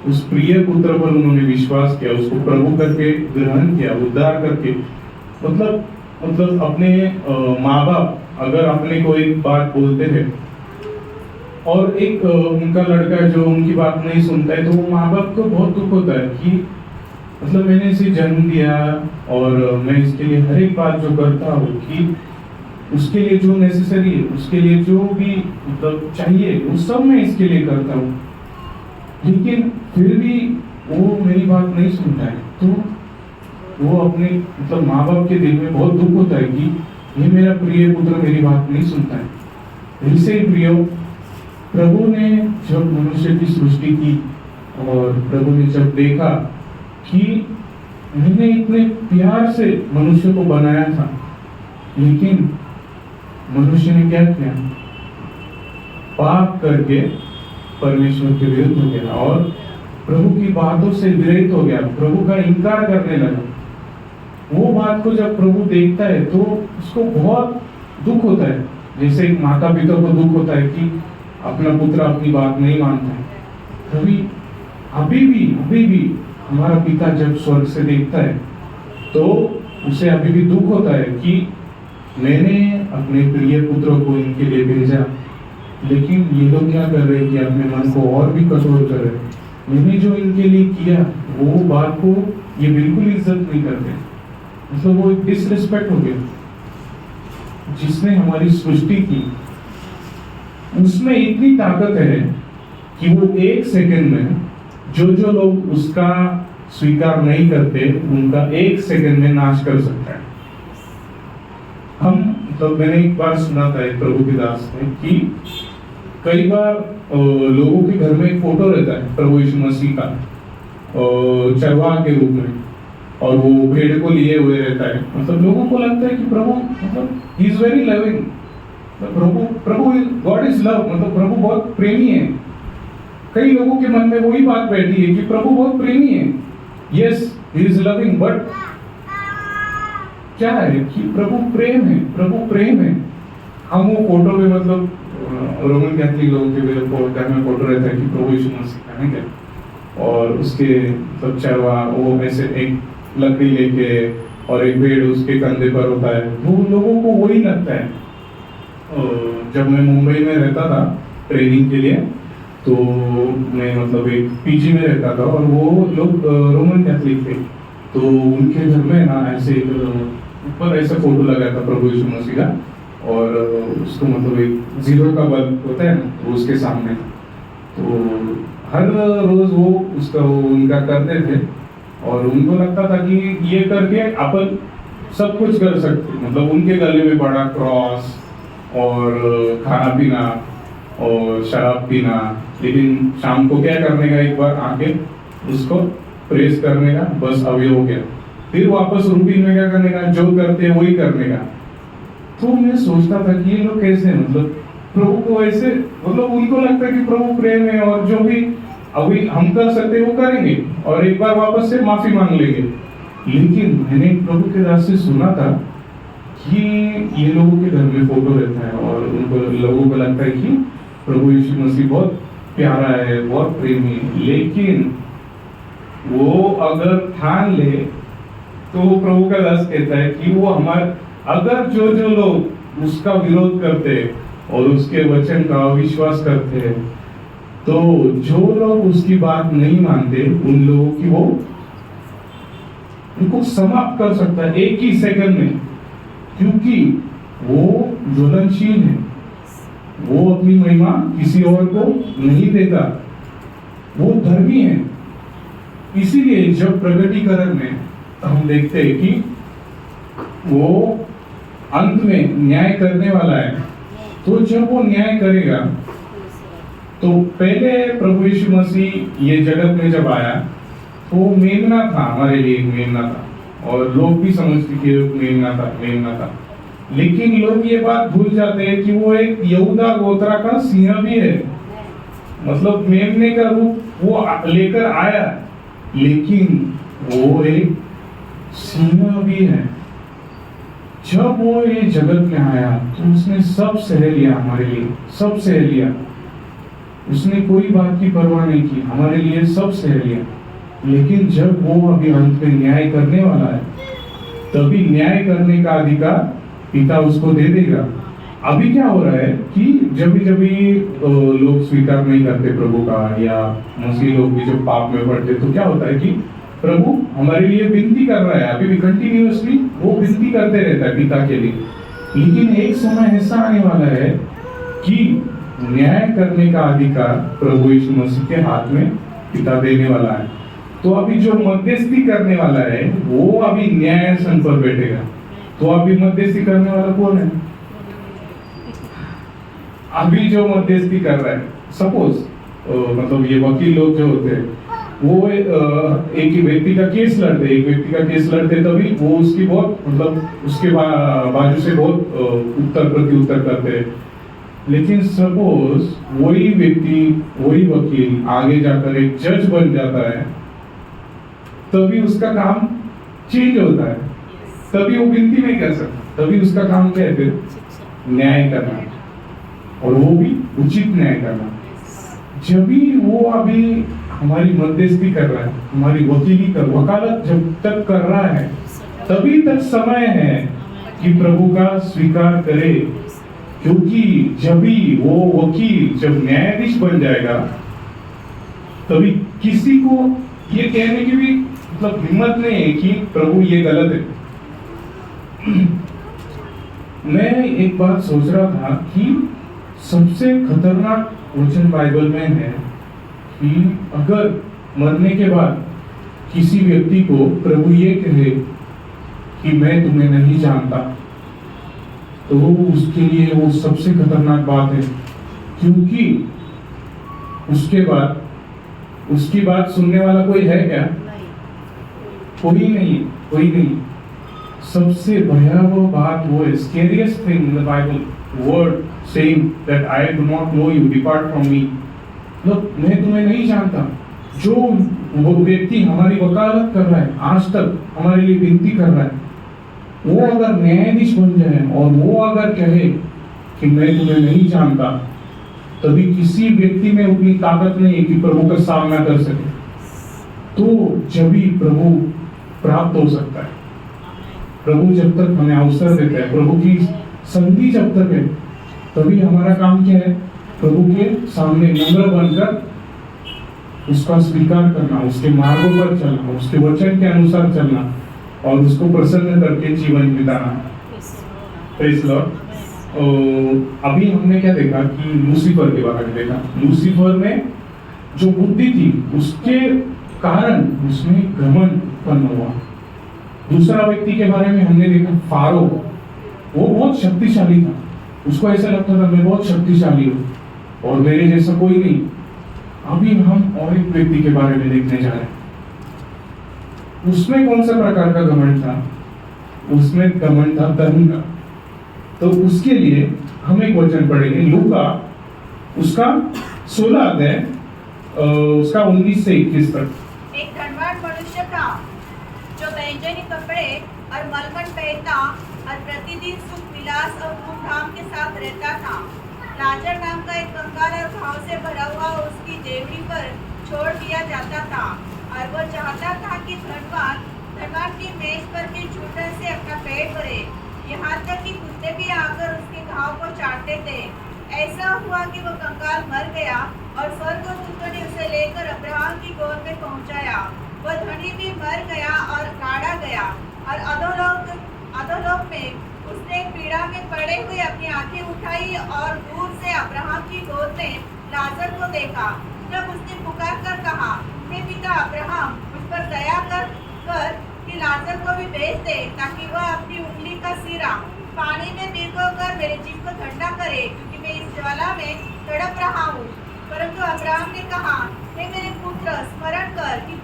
उस प्रिय पुत्र पर उन्होंने विश्वास किया, उसको प्रभु करके ग्रहण किया, उद्धार करके। मतलब अपने माँ बाप अगर अपने को एक बात बोलते हैं और एक उनका लड़का जो उनकी बात नहीं सुनता है, तो वो माँ बाप को बहुत दुख होता है कि मैंने इसे जन्म दिया और मैं इसके लिए हर एक बात जो करता हूँ कि उसके लिए जो नेसेसरी है, उसके लिए जो भी चाहिए, वो सब मैं इसके लिए करता हूँ, लेकिन फिर भी वो मेरी बात नहीं सुनता है। तो वो अपने माँ बाप के दिल में बहुत दुख होता है कि ये मेरा प्रिय पुत्र मेरी बात नहीं सुनता है। इससे ही प्रियो, प्रभु ने जब मनुष्य की सृष्टि की और प्रभु ने जब देखा कि मैंने इतने प्यार से मनुष्य को बनाया था, लेकिन मनुष्य ने क्या किया? पाप करके परमेश्वर के विरुद्ध हो गया और प्रभु की बातों से विरहित हो गया, प्रभु का इनकार करने लगा। वो बात को जब प्रभु देखता है तो उसको बहुत दुख होता है, जैसे एक माता पिता को दुख होता है कि अपना पुत्र अपनी बात नहीं मानता है। अभी भी हमारा पिता जब स्वर्ग से देखता है तो उसे अभी भी दुख होता है कि मैंने अपने प्रिय पुत्र को इनके लिए भेजा, लेकिन ये लोग क्या कर रहे हैं कि अपने मन को और भी कठोर कर रहे हैं। मैंने जो इनके लिए किया वो बात को ये बिल्कुल इज्जत नहीं करते। वो एक डिसरिस्पेक्ट हो गया। जिसने हमारी सृष्टि की उसमें इतनी ताकत है कि वो एक सेकंड में जो लोग उसका स्वीकार नहीं करते उनका 1 सेकंड में नाश कर सकता है। हम तो मैंने एक बार सुना था एक प्रभु के दास ने कि कई बार लोगों के घर में एक फोटो रहता है प्रभु यीशु मसीह का चरवाहा के रूप में, और वो भेड़ को लिए हुए रहता है। मतलब लोगों को लगता है कि प्रभु मतलब he is very loving, Prabhu God is love, मतलब प्रभु बहुत प्रेमी है। कई लोगों के मन में वही बात बैठी है कि प्रभु बहुत प्रेमी है, yes he is loving, but क्या है कि प्रभु प्रेम है, प्रभु प्रेम है। हम वो फोटो में मतलब रोमन कैथलिक लोगों के घर में फोटो रहता है कि प्रभु यीशु मसीह का है क्या, और उसके सब चरवा वो ऐसे एक लकड़ी लेके और एक भेड़ उसके कंधे पर होता है, वो लोगों को वही लगता है। जब मैं मुंबई में रहता था ट्रेनिंग के लिए, तो मैं मतलब एक पीजी में रहता था और वो लोग रोमन कैथलिक थे, तो उनके घर में ना ऐसे ऊपर ऐसा फोटो लगा था प्रभु यीशु मसीह का, और उसको मतलब एक जीरो का बल्ब होता है ना, तो उसके सामने, तो हर रोज वो उसका उनका करते थे, और उनको लगता था कि ये करके अपन सब कुछ कर सकते, मतलब उनके गले में बड़ा क्रॉस और खाना पीना और शराब पीना, लेकिन शाम को क्या करने का, एक बार आके उसको प्रेस करने का, बस अब ये हो गया, फिर वापस रूटीन में क्या करने का, जो करते हैं वही करने का। तो मैं सोचता था कि ये लोग कैसे, मतलब प्रभु को ऐसे, मतलब उनको लगता है कि प्रभु प्रेम है और जो भी अभी हम कर सकते वो करेंगे और एक बार वापस से माफी मांग लेंगे। लेकिन मैंने प्रभु के दास से सुना था कि ये लोगों के घर में फोटो रहता है और उनको लोगों को लगता है कि प्रभु यीशु मसीह बहुत प्यारा है, बहुत प्रेमी है, लेकिन वो अगर ठान ले तो प्रभु का दास कहता है कि वो हमारे, अगर जो लोग उसका विरोध करते और उसके वचन का अविश्वास करते हैं, तो जो लोग उसकी बात नहीं मानते उन लोगों की वो उनको समाप्त कर सकता है 1 ही सेकंड में, क्योंकि वो ज्वलनशील है, वो अपनी महिमा किसी और को नहीं देता, वो धर्मी है। इसीलिए जब प्रगटीकरण में हम देखते हैं कि वो अंत में न्याय करने वाला है, तो जब वो न्याय करेगा, तो पहले प्रभु यीशु मसीह ये जगत में जब आया तो मेमना था, हमारे लिए एक मेमना था, और लोग भी समझते कि मेमना था, लेकिन लोग ये बात भूल जाते हैं कि वो एक यहूदा गोत्रा का सिंह भी है, मतलब मेमने का रूप वो लेकर आया, लेकिन वो एक सिंह भी है। जब वो ये जगत में आया तो उसने सब सह लिया, हमारे लिए सब सह लिया, उसने कोई बात की परवाह नहीं की, हमारे लिए सब सह लिया। लेकिन जब वो अभी अंत में न्याय करने वाला है, तभी न्याय करने का अधिकार पिता उसको दे देगा। अभी क्या हो रहा है कि जब भी लोग स्वीकार नहीं करते प्रभु का, या मसीह लोग भी जब पाप में पड़ते, तो क्या होता है कि प्रभु हमारे लिए विनती कर रहा है, अभी भी कंटिन्यूअसली वो विनती करते रहता है पिता के लिए। लेकिन एक समय ऐसा आने वाला है कि न्याय करने का अधिकार प्रभु यीशु मसीह के हाथ में पिता देने वाला है। तो अभी जो मध्यस्थी करने वाला है वो अभी न्यायासन पर बैठेगा। तो अभी मध्यस्थी करने वाला कौन है? अभी जो मध्यस्थी कर रहा है, सपोज मतलब ये वकील लोग जो होते हैं, वो एक ही व्यक्ति का केस लड़ते, तभी वो उसकी बहुत मतलब उसके बाजू से बहुत उत्तर प्रत्युत्तर करते हैं। लेकिन सपोज वही व्यक्ति, वही वकील आगे जाकर एक जज बन जाता है, तभी उसका काम चेंज होता है, तभी वो विनती नहीं कर सकता, तभी उसका काम क्या है? फिर न्याय करना, और वो भी उचित न्याय करना। जब भी वो अभी हमारी मध्यस्थी कर रहा है, हमारी वकालत जब तक कर रहा है, तभी तक समय है कि प्रभु का स्वीकार करे, क्योंकि जब भी वो वकील जब न्यायाधीश बन जाएगा, तभी किसी को ये कहने की भी मतलब हिम्मत नहीं है कि प्रभु ये गलत है। मैं एक बात सोच रहा था कि सबसे खतरनाक वचन बाइबल में है कि अगर मरने के बाद किसी व्यक्ति को प्रभु ये कहे कि मैं तुम्हें नहीं जानता, तो उसके लिए वो सबसे खतरनाक बात है, क्योंकि उसकी बात सुनने वाला कोई है क्या? नहीं। कोई नहीं। सबसे भयावह बात वो है, scariest thing in the Bible, word saying that I do not know you, depart from me. मतलब मैं तुम्हें नहीं जानता। जो वो व्यक्ति हमारी वकालत कर रहा है, आज तक हमारे लिए विनती कर रहा है, वो अगर न्यायाधीश बन जाए और वो अगर कहे कि मैं तुम्हें नहीं जानता, तभी किसी व्यक्ति में उतनी ताकत नहीं है कि प्रभु का सामना कर सके। तो जब भी प्रभु प्राप्त हो सकता है, प्रभु जब तक हमें अवसर देता है, प्रभु की संधि जब तक है, तभी हमारा काम क्या है? प्रभु के सामने नम्र बनकर उसका स्वीकार करना, उसके मार्गों पर चलना, उसके वचन के अनुसार चलना और उसको प्रसन्न करके जीवन बिताना। Praise Lord. अभी हमने क्या देखा कि लूसीफर के बारे में देखा। लूसीफर में जो बुद्धि थी, उसके कारण उसमें घमंड उत्पन्न हुआ। दूसरा व्यक्ति के बारे में हमने देखा फारो, वो बहुत शक्तिशाली था। उसको ऐसा लगता था मैं बहुत शक्तिशाली हूँ और मेरे जैसा कोई नहीं। अभी हम और एक व्यक्ति के बारे में देखने जा रहे हैं। उसमें कौन सा प्रकार का घमंड था? उसमें घमंड था धन का। तो उसके लिए हम एक वचन पढ़ेंगे, लूका उसका 16 अध्याय उसका 19 से 21 तक। एक धनवान मनुष्य था जो बैंजनी कपड़े और मलमल पहनता और प्रतिदिन सुख विलास और धूमधाम के साथ रहता था। लाजर नाम का एक कंगाल और घाव से भरा हुआ उसकी देवड़ी पर छोड़ दिया जाता था और वो चाहता था कि धनवान की मेज पर के झूठन से अपना पेट भरे, यहाँ तक कि कुत्ते भी आकर उसके घाव को चाटते थे। ऐसा हुआ कि वो कंगाल मर गया और स्वर्गदूतों ने उसे लेकर अब्राहम की गोद में पहुंचाया। वह धनी भी मर गया और गाड़ा गया और अधोलोक में उसने पीड़ा में पड़े हुए अपनी आंखें उठाई और दूर से अब्राहम की गोद में लाजर को देखा। जब उसने पुकार कर कहा, हे पिता अब्राहम, मुझ पर दया कर कि लाजर को भी भेज दे, ताकि वह अपनी उंगली का सिरा पानी में भिगोकर मेरे जीभ को ठंडा करे, क्योंकि मैं इस ज्वाला में तड़प रहा हूँ। परंतु अब्राहम ने कहा, हे मेरे पुत्र, स्मरण कर कि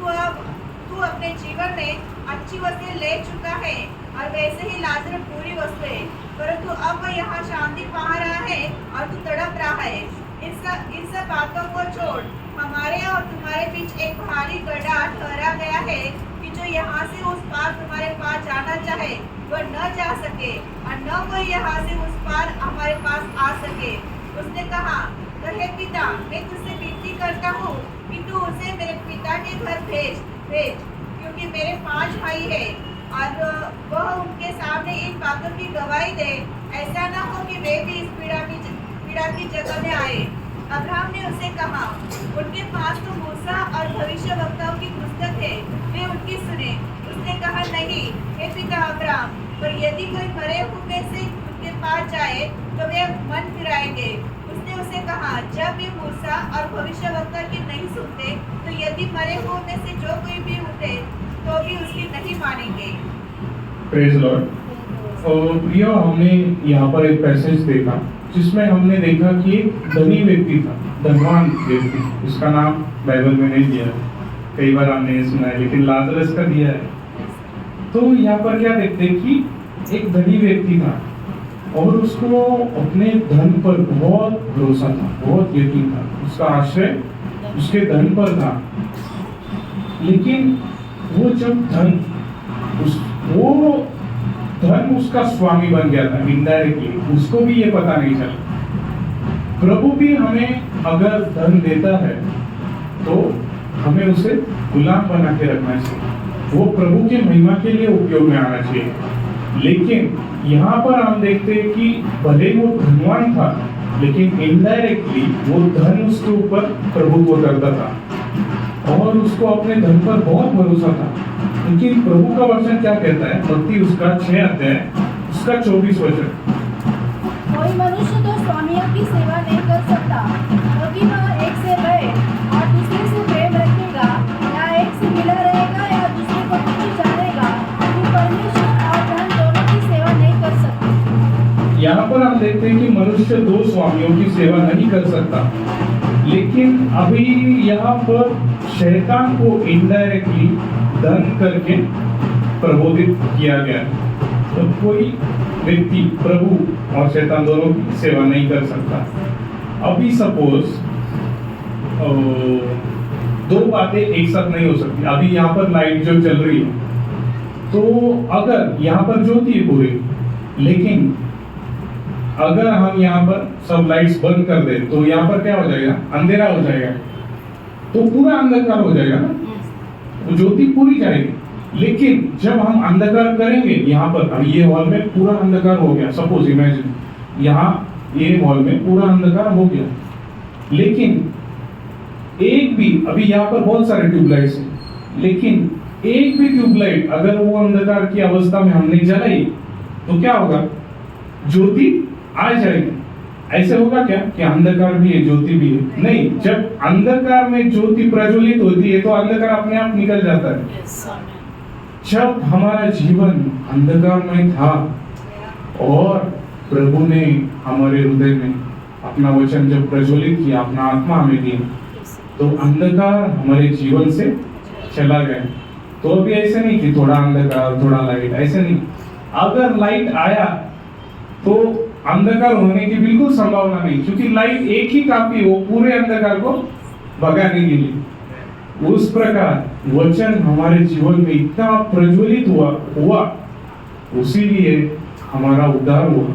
तू अपने जीवन में अच्छी वस्तुएं ले चुका है और वैसे ही लाजर बुरी वस्तुएं, परंतु अब वह यहाँ शांति पा रहा है और तू तड़प रहा है। इन सब बातों को छोड़, हमारे और तुम्हारे बीच एक भारी गड्ढा ठहरा गया है कि जो यहाँ से उस पार तुम्हारे पास जाना चाहे वह न जा सके और न कोई यहाँ से उस पार हमारे पास आ सके। उसने कहा, हे पिता, मैं तुझसे विनती करता हूँ कि तू उसे मेरे पिता के घर भेज, क्योंकि मेरे 5 भाई हैं और वह उनके सामने इन बातों की गवाही दे। ऐसा न हो कि वे भी इस पीड़ा की जगह में आए। अब्राहम ने उसे कहा, उनके पास तो मूसा और भविष्यवक्ताओं की पुस्तक है, वे उनकी सुने। उसने कहा, नहीं हे पिता अब्राहम, पर यदि कोई मरे हुए से उनके पास जाए तो वे मन फिराएंगे। उसने उसे कहा, जब वे मूसा और भविष्यवक्ता की नहीं सुनते, तो यदि मरे हुए में से जो कोई भी उठे तो भी उसकी नहीं मानेंगे। Praise Lord. प्रिय, हमने यहाँ पर एक पैसेज देखा जिसमें हमने देखा कि एक धनी व्यक्ति था, धनवान व्यक्ति। उसका नाम बाइबल में नहीं दिया है, कई बार हमने सुना है, लेकिन लाजरस का दिया है। तो यहाँ पर क्या देखते हैं कि एक धनी व्यक्ति था और उसको अपने धन पर बहुत भरोसा था, बहुत यकीन था। उसका आश्रय उसके धन पर था। लेकिन वो जब वो धन उसका स्वामी बन गया था इनडायरेक्टली, उसको भी ये पता नहीं चला। प्रभु भी हमें अगर धन देता है तो हमें उसे गुलाम बना के रखना चाहिए, वो प्रभु के महिमा के लिए उपयोग में आना चाहिए। लेकिन यहाँ पर हम देखते हैं कि भले वो धनवान था, लेकिन इनडायरेक्टली वो धन उसके ऊपर प्रभुत्व करता था और उसको अपने धन पर बहुत भरोसा था। लेकिन प्रभु का वचन क्या कहता है? मत्ती उसका 6 अध्याय उसका 24 वचन, कोई मनुष्य तो स्वामियों की सेवा नहीं कर सकता, क्योंकि वह एक से भय और दूसरे से प्रेम रखेगा, या एक से मिला रहेगा या हैं कि मनुष्य दो स्वामियों की सेवा नहीं कर सकता, लेकिन अभी यहाँ पर शैतान को इनडायरेक्टली धन करके प्रबोधित किया गया। तो कोई व्यक्ति प्रभु और शैतान दोनों की सेवा नहीं कर सकता। अभी सपोज दो बातें एक साथ नहीं हो सकती। अभी यहाँ पर लाइट जो चल रही है, तो अगर यहाँ पर ज्योति है पूरी, लेकिन अगर हम यहाँ पर सब लाइट्स बंद कर दें तो यहाँ पर क्या हो जाएगा? अंधेरा हो जाएगा, तो पूरा अंधकार हो जाएगा ना, तो ज्योति पूरी जाएगी। लेकिन जब हम अंधकार करेंगे, यहाँ पर ये हॉल में पूरा अंधकार हो गया, सपोज इमेजिन यहाँ ये हॉल में पूरा अंधकार हो गया, लेकिन एक भी, अभी यहाँ पर बहुत सारे ट्यूबलाइट्स हैं, लेकिन एक भी ट्यूबलाइट अगर वो अंधकार की अवस्था में हमने जलाई तो क्या होगा? ज्योति आ जाएगी। ऐसे होगा क्या कि अंधकार भी है ज्योति भी है? नहीं, जब अंधकार में ज्योति प्रज्वलित होती है तो अंधकार अपने आप निकल जाता है। जब हमारा जीवन अंधकार में था और प्रभु ने हमारे हृदय में अपना वचन जब प्रज्वलित किया, अपना आत्मा हमें दिया, तो अंधकार हमारे जीवन से चला गया। तो अभी ऐसे नहीं कि थोड़ा अंधकार थोड़ा लाइट, ऐसे नहीं। अगर लाइट आया तो अंधकार होने की बिल्कुल संभावना नहीं, क्योंकि लाइट एक ही काफी वो पूरे अंधकार को भगाने के लिए। उस प्रकार वचन हमारे जीवन में इतना प्रज्वलित हुआ, उसीलिए हमारा उद्धार हुआ।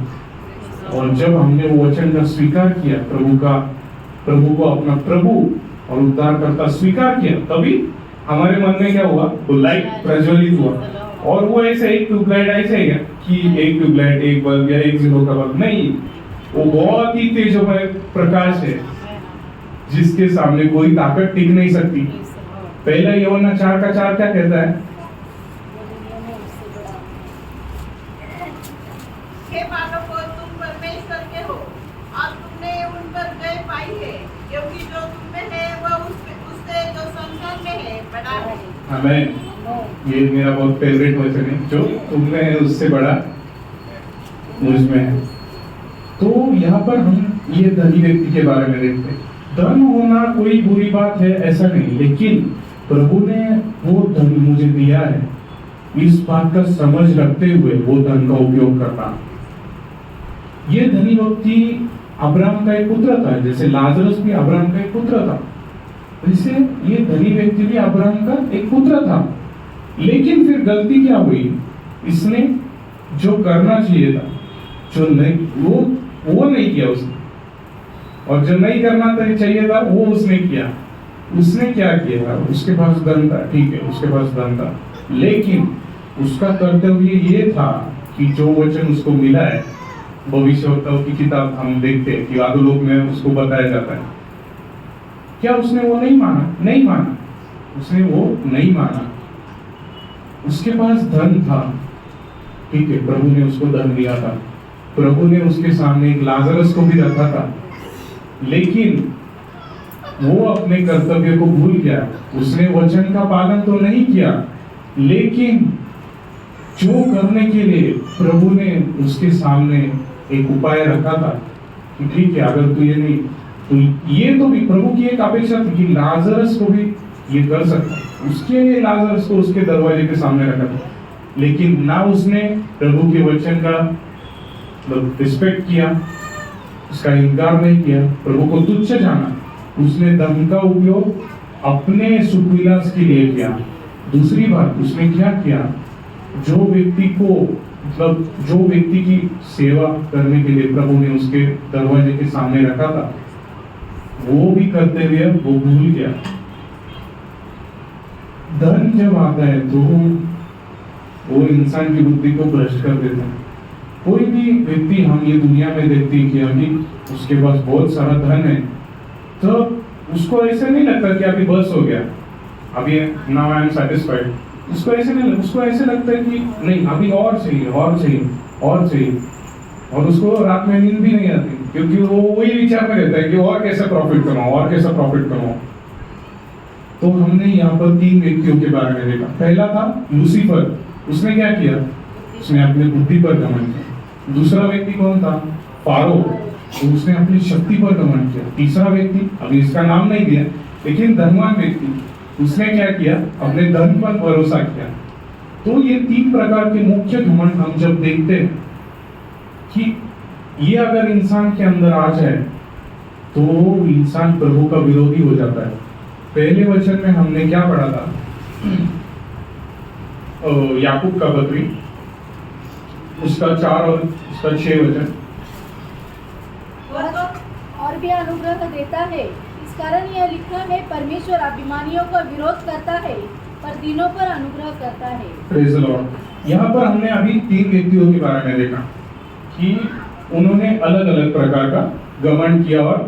और जब हमने वो वचन का स्वीकार किया, प्रभु को अपना प्रभु और उद्धारकर्ता स्वीकार किया, तभी हमारे मन में क्या हुआ? वो लाइट प्रज्वलित हुआ। और वो ऐसे एक ट्यूबलाइट ऐसे है कि एक ट्यूबलाइट, एक बल्ब या एक जीरो का बल्ब नहीं, वो बहुत ही तेजोमय प्रकाश है जिसके सामने कोई ताकत टिक नहीं सकती। पहला यूहन्ना 4:4 क्या कहता है? हे बालकों, तुम परमेश्वर के हो और तुमने उन पर जय पाई है, क्योंकि जो तुम में है वह उससे जो संसार में है बड़ा है। हमें ये मेरा बहुत फेवरेट वचन है, जो तुम में है उससे बड़ा मुझ में है। तो यहाँ पर हम ये धनी व्यक्ति के बारे में देखते हैं। धन होना कोई बुरी बात है ऐसा नहीं, लेकिन प्रभु ने वो धन मुझे दिया है, इस बात का समझ रखते हुए वो धन का उपयोग करना। ये धनी व्यक्ति अब्राहम का एक पुत्र था, जैसे लाजरस भी अब्राहम का एक पुत्र था, वैसे ये धनी व्यक्ति भी अब्राहम का एक पुत्र था। लेकिन फिर गलती क्या हुई? इसने जो करना चाहिए था, जो नहीं वो नहीं किया उसने, और जो नहीं करना चाहिए था वो उसने किया। उसने क्या किया? उसके पास धन था, ठीक है, उसके पास धन था, लेकिन उसका कर्तव्य ये था कि जो वचन उसको मिला है, भविष्यवक्ताओं की किताब हम देखते हैं कि आदोलोक में उसको बताया जाता है, क्या उसने वो नहीं माना? नहीं माना, उसने वो नहीं माना। उसके पास धन था, ठीक है, प्रभु ने उसको धन दिया था, प्रभु ने उसके सामने एक लाजरस को भी रखा था, लेकिन वो अपने कर्तव्य को भूल गया। उसने वचन का पालन तो नहीं किया, लेकिन जो करने के लिए प्रभु ने उसके सामने एक उपाय रखा था कि ठीक है, अगर तू ये नहीं, तो ये तो भी प्रभु की एक अपेक्षा थी कि लाजरस को भी ये कर सकता, उसके लिए लाजरस को उसके दरवाजे के सामने रखा था, लेकिन ना उसने प्रभु के वचन का रिस्पेक्ट किया, उसका इनकार नहीं किया, प्रभु को तुच्छ जाना, उसने धन का उपयोग अपने सुख विलास के लिए किया। दूसरी बात उसने क्या किया? जो व्यक्ति को जो व्यक्ति की सेवा करने के लिए प्रभु ने उसके दरवाजे के सामने रखा था, वो भी करते हुए वो भूल गया। धन जब आता है तो वो इंसान की बुद्धि को भ्रष्ट कर देता है। कोई भी व्यक्ति हम ये दुनिया में देखते हैं कि अभी उसके पास बहुत सारा धन है, तो उसको ऐसे नहीं लगता कि अभी बस हो गया, अभी नाउ आई एम सेटिस्फाइड। उसको ऐसे नहीं, उसको ऐसे लगता है कि नहीं, अभी और चाहिए और चाहिए और चाहिए, और उसको रात में नींद भी नहीं आती, क्योंकि वो वही विचार में रहता है कि और कैसे प्रॉफिट कमाऊं, और कैसे प्रॉफिट कमाऊं। तो हमने यहाँ पर 3 व्यक्तियों के बारे में देखा। पहला था लूसीफर, उसने क्या किया? उसने अपनी बुद्धि पर घमंड किया। दूसरा व्यक्ति कौन था? फारो, तो उसने अपनी शक्ति पर घमंड किया। तीसरा व्यक्ति, अभी इसका नाम नहीं दिया, लेकिन धनवान व्यक्ति, उसने क्या किया? अपने धन पर भरोसा किया। तो ये 3 प्रकार के मुख्य घमंड हम जब देखते हैं कि ये अगर इंसान के अंदर आ जाए तो इंसान प्रभु का विरोधी हो जाता है। पहले वचन में हमने क्या पढ़ा था? याकूब का पत्री, उसका 4 और उसका 6 वचन। वो तो और भी अनुग्रह देता है, इस कारण यह लिखा है, परमेश्वर अभिमानियों का विरोध करता है पर दीनों पर अनुग्रह करता है। Praise the Lord. यहाँ पर हमने अभी 3 व्यक्तियों के बारे में देखा कि उन्होंने अलग अलग प्रकार का घमंड किया और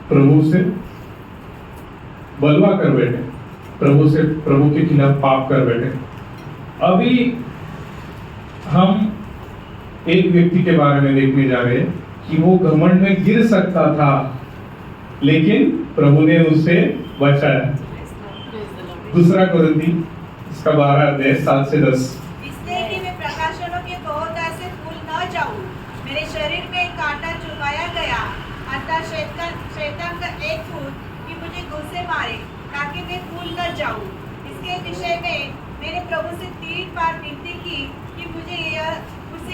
प्रभु से बलवा कर बैठे, प्रभु के खिलाफ पाप कर बैठे। अभी हम एक व्यक्ति के बारे में देखने जा रहे हैं कि वो घमंड में गिर सकता था, लेकिन प्रभु ने उसे बचाया। 2 कोरिन्थी इसका 12 अध्याय 7 से 10। इसलिए कि मैं प्रकाशनों के बहुत ऐसे फूल न जाऊं, मेरे शरीर में एक कांटा चुभाया गया, अर्थात शैतान का एक फूल कि मुझे घुसे मारे, ताकि मैं फूल न जाऊं। इसके विषय में मैंने प्रभु से 3 बार विनती की कि मुझसे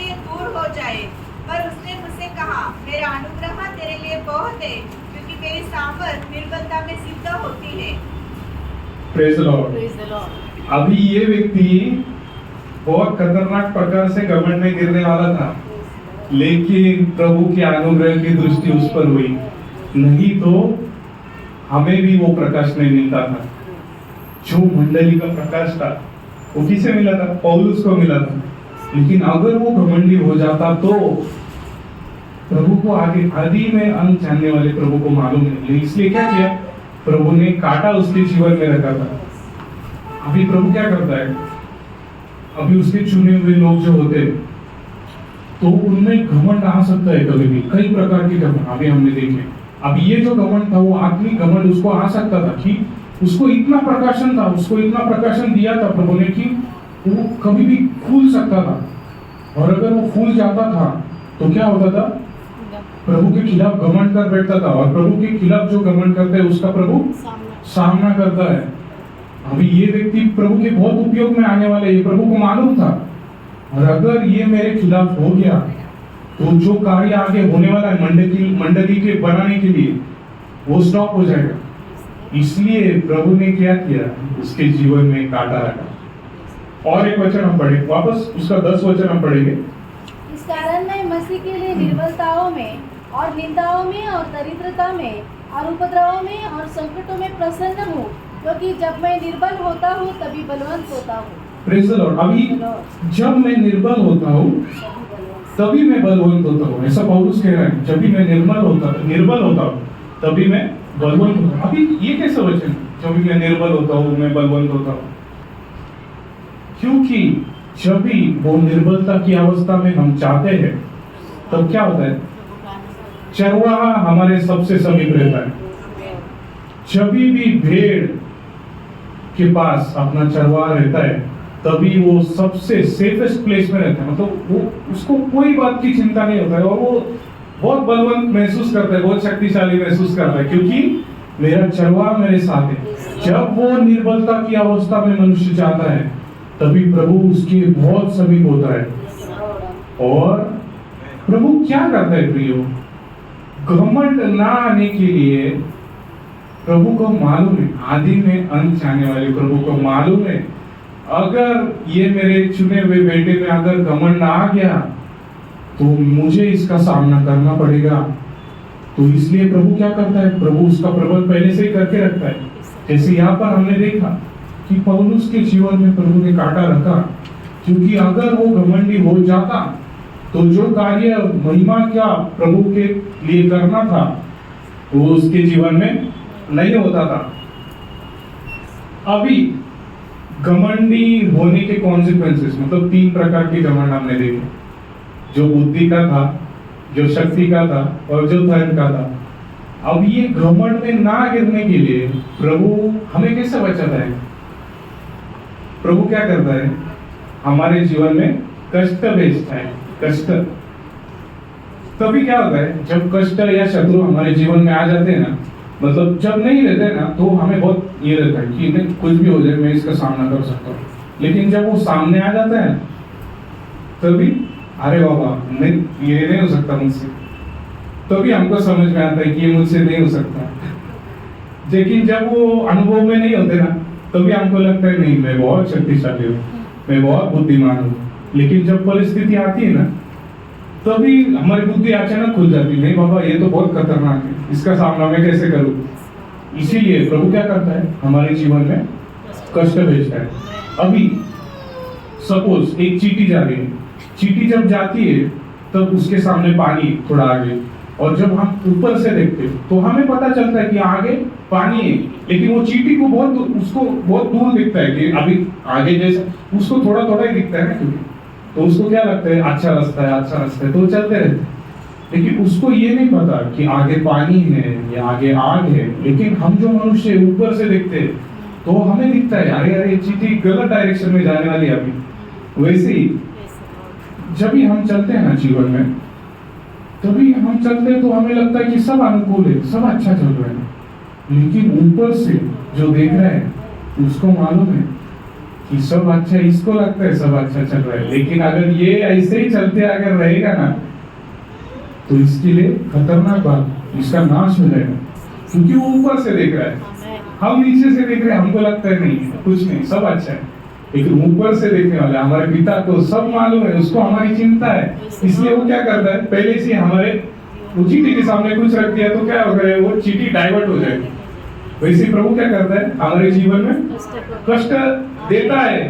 ये दूर हो जाए, पर उसने मुझसे कहा, मेरा अनुग्रह तेरे लिए बहुत है, क्योंकि मेरी सामर्थ निर्बलता में सिद्ध होती है। Praise the Lord. अभी ये व्यक्ति बहुत खतरनाक प्रकार से घमंड में गिरने वाला था, लेकिन प्रभु के अनुग्रह की दृष्टि उस पर हुई, नहीं तो हमें भी वो प्रकाश नहीं मिलता था। जो मंडली का प्रकाश था वो किसे मिला था? पौलुस को मिला था। लेकिन अगर वो घमंडी हो जाता तो प्रभु को आदि में अंत जानने वाले प्रभु को मालूम है, इसलिए क्या किया? प्रभु ने कांटा उसके जीवन में रखा था। अभी प्रभु क्या करता है? अभी उसके चुने हुए लोग जो होते हैं तो उनमें घमंड आ सकता है, कभी भी कई प्रकार के घमंड अभी हमने देखे। अब ये जो घमंड था वो आत्मिक घमंड उसको आ सकता था कि उसको इतना प्रकाशन था, उसको इतना प्रकाशन दिया था प्रभु ने कि वो कभी भी फूल सकता था, और अगर वो फूल जाता था तो क्या होता था? प्रभु के खिलाफ घमंड कर बैठता था, और प्रभु के खिलाफ जो घमंड करता है उसका प्रभु सामना करता है। अभी ये व्यक्ति प्रभु के बहुत उपयोग में आने वाले, ये प्रभु को मालूम था, और अगर ये मेरे खिलाफ हो गया तो जो कार्य आगे होने वाला है मंडली के बनाने के लिए वो स्टॉप हो जाएगा। इसलिए प्रभु ने क्या किया? उसके जीवन में कांटा रखा। और एक वचन हम पढ़े वापस, उसका 10 वचन हम पढ़ेंगे। इस कारण मैं मसीह के लिए निर्बलताओं में और निंदाओं में और दरिद्रता में और उपद्रवों में और संकटों में प्रसन्न हूँ, क्योंकि जब मैं निर्बल होता हूँ तभी बलवंत होता हूँ। Praise the Lord. अभी जब मैं निर्बल होता हूँ तभी मैं बलवंत होता हूँ, ऐसा पौलुस कह रहा है। जब भी मैं निर्बल होता हूँ तभी मैं बलवंत होता हूँ। अभी ये कैसे वचन? जब भी मैं निर्बल होता हूँ मैं बलवंत होता हूँ, क्योंकि जब भी वो निर्बलता की अवस्था में हम चाहते हैं तब क्या होता है? चरवाहा हमारे सबसे समीप रहता है। जब भी भेड़ के पास अपना चरवाहा रहता है तभी वो सबसे सेफेस्ट प्लेस में रहता है, मतलब वो उसको कोई बात की चिंता नहीं होता है, और वो बहुत बलवंत महसूस करता है, बहुत शक्तिशाली महसूस करता है, क्योंकि मेरा चरवाहा मेरे साथ है। जब वो निर्बलता की अवस्था में मनुष्य जाता है तभी प्रभु उसके बहुत समीप होता है। और प्रभु क्या करता है प्रियो? घमंड ना आने के लिए प्रभु को मालूम है, आदि में अंत जाने वाले प्रभु को मालूम है, अगर ये मेरे चुने हुए बेटे में अगर घमंड आ गया तो मुझे इसका सामना करना पड़ेगा। तो इसलिए प्रभु क्या करता है? प्रभु उसका प्रबंध पहले से ही करके रखता है। जैसे यहाँ पर हमने देखा कि पौलुस के जीवन में प्रभु ने कांटा रखा, क्योंकि अगर वो घमंडी हो जाता तो जो कार्य महिमा क्या प्रभु के लिए करना था वो उसके जीवन में नहीं होता था। अभी घमंडी होने के कॉन्सिक्वेंसेस, मतलब 3 प्रकार के घमंड हमने देखे, जो बुद्धि का था, जो शक्ति का था और जो धन का था। अब ये घमंड में ना गिरने के लिए प्रभु हमें कैसे बचाता है? प्रभु क्या करता है? हमारे जीवन में कष्ट भेजता है। कष्ट तभी क्या होता है, जब कष्ट या शत्रु हमारे जीवन में आ जाते हैं ना, मतलब जब नहीं रहते ना, तो हमें बहुत ये रहता है कि नहीं, कुछ भी हो जाए मैं इसका सामना कर सकता हूँ। लेकिन जब वो सामने आ जाता है तभी अरे बाबा नहीं, ये नहीं हो सकता मुझसे, तभी हमको समझ में आता है कि ये मुझसे नहीं हो सकता। लेकिन जब वो अनुभव में नहीं होते ना, तभी हमको लगता है नहीं, मैं बहुत शक्तिशाली हूँ, मैं बहुत बुद्धिमान हूँ। लेकिन जब परिस्थिति आती है ना, तभी हमारी बुद्धि अचानक खुल जाती है, नहीं बाबा ये तो बहुत खतरनाक है, इसका सामना मैं कैसे करूँ। इसीलिए प्रभु क्या करता है, हमारे जीवन में कष्ट भेजता है। अभी सपोज एक चींटी जा रही है, चींटी जब जाती है तब उसके सामने पानी थोड़ा आगे, और जब हम ऊपर से देखते हैं तो हमें पता चलता है कि आगे पानी है, लेकिन वो चींटी को उसको बहुत दूर दिखता है कि अभी आगे जैसा उसको थोड़ा थोड़ा ही दिखता है ना, क्योंकि तो उसको क्या लगता है अच्छा रास्ता है, अच्छा रास्ता है, तो चलते रहते हैं। लेकिन उसको ये नहीं पता कि आगे पानी है या आगे आग है। लेकिन हम जो मनुष्य ऊपर से देखते हैं तो हमें दिखता है अरे अरे चींटी गलत डायरेक्शन में जाने वाली है अभी। वैसे ही जब भी हम चलते हैं ना जीवन में, तभी हम चलते हैं तो हमें लगता है कि सब अनुकूल है, सब अच्छा चल रहा है। लेकिन ऊपर से जो देख रहा है उसको मालूम है कि सब अच्छा, इसको लगता है सब अच्छा चल रहा है, लेकिन अगर ये ऐसे ही चलते अगर रहेगा ना, तो इसके लिए खतरनाक बात, इसका नाश हो जाएगा। क्योंकि वो ऊपर से देख रहा है, हम नीचे से देख रहे हैं, हमको लगता है नहीं कुछ नहीं, सब अच्छा है। लेकिन ऊपर से देखने वाले हमारे पिता को सब मालूम है, उसको हमारी चिंता है। इसलिए वो क्या करता है, पहले से हमारे चींटी के सामने कुछ रख दिया तो क्या होगा, वो चींटी डाइवर्ट हो जाएगी। वैसे प्रभु क्या करता है, हमारे जीवन में कष्ट देता है,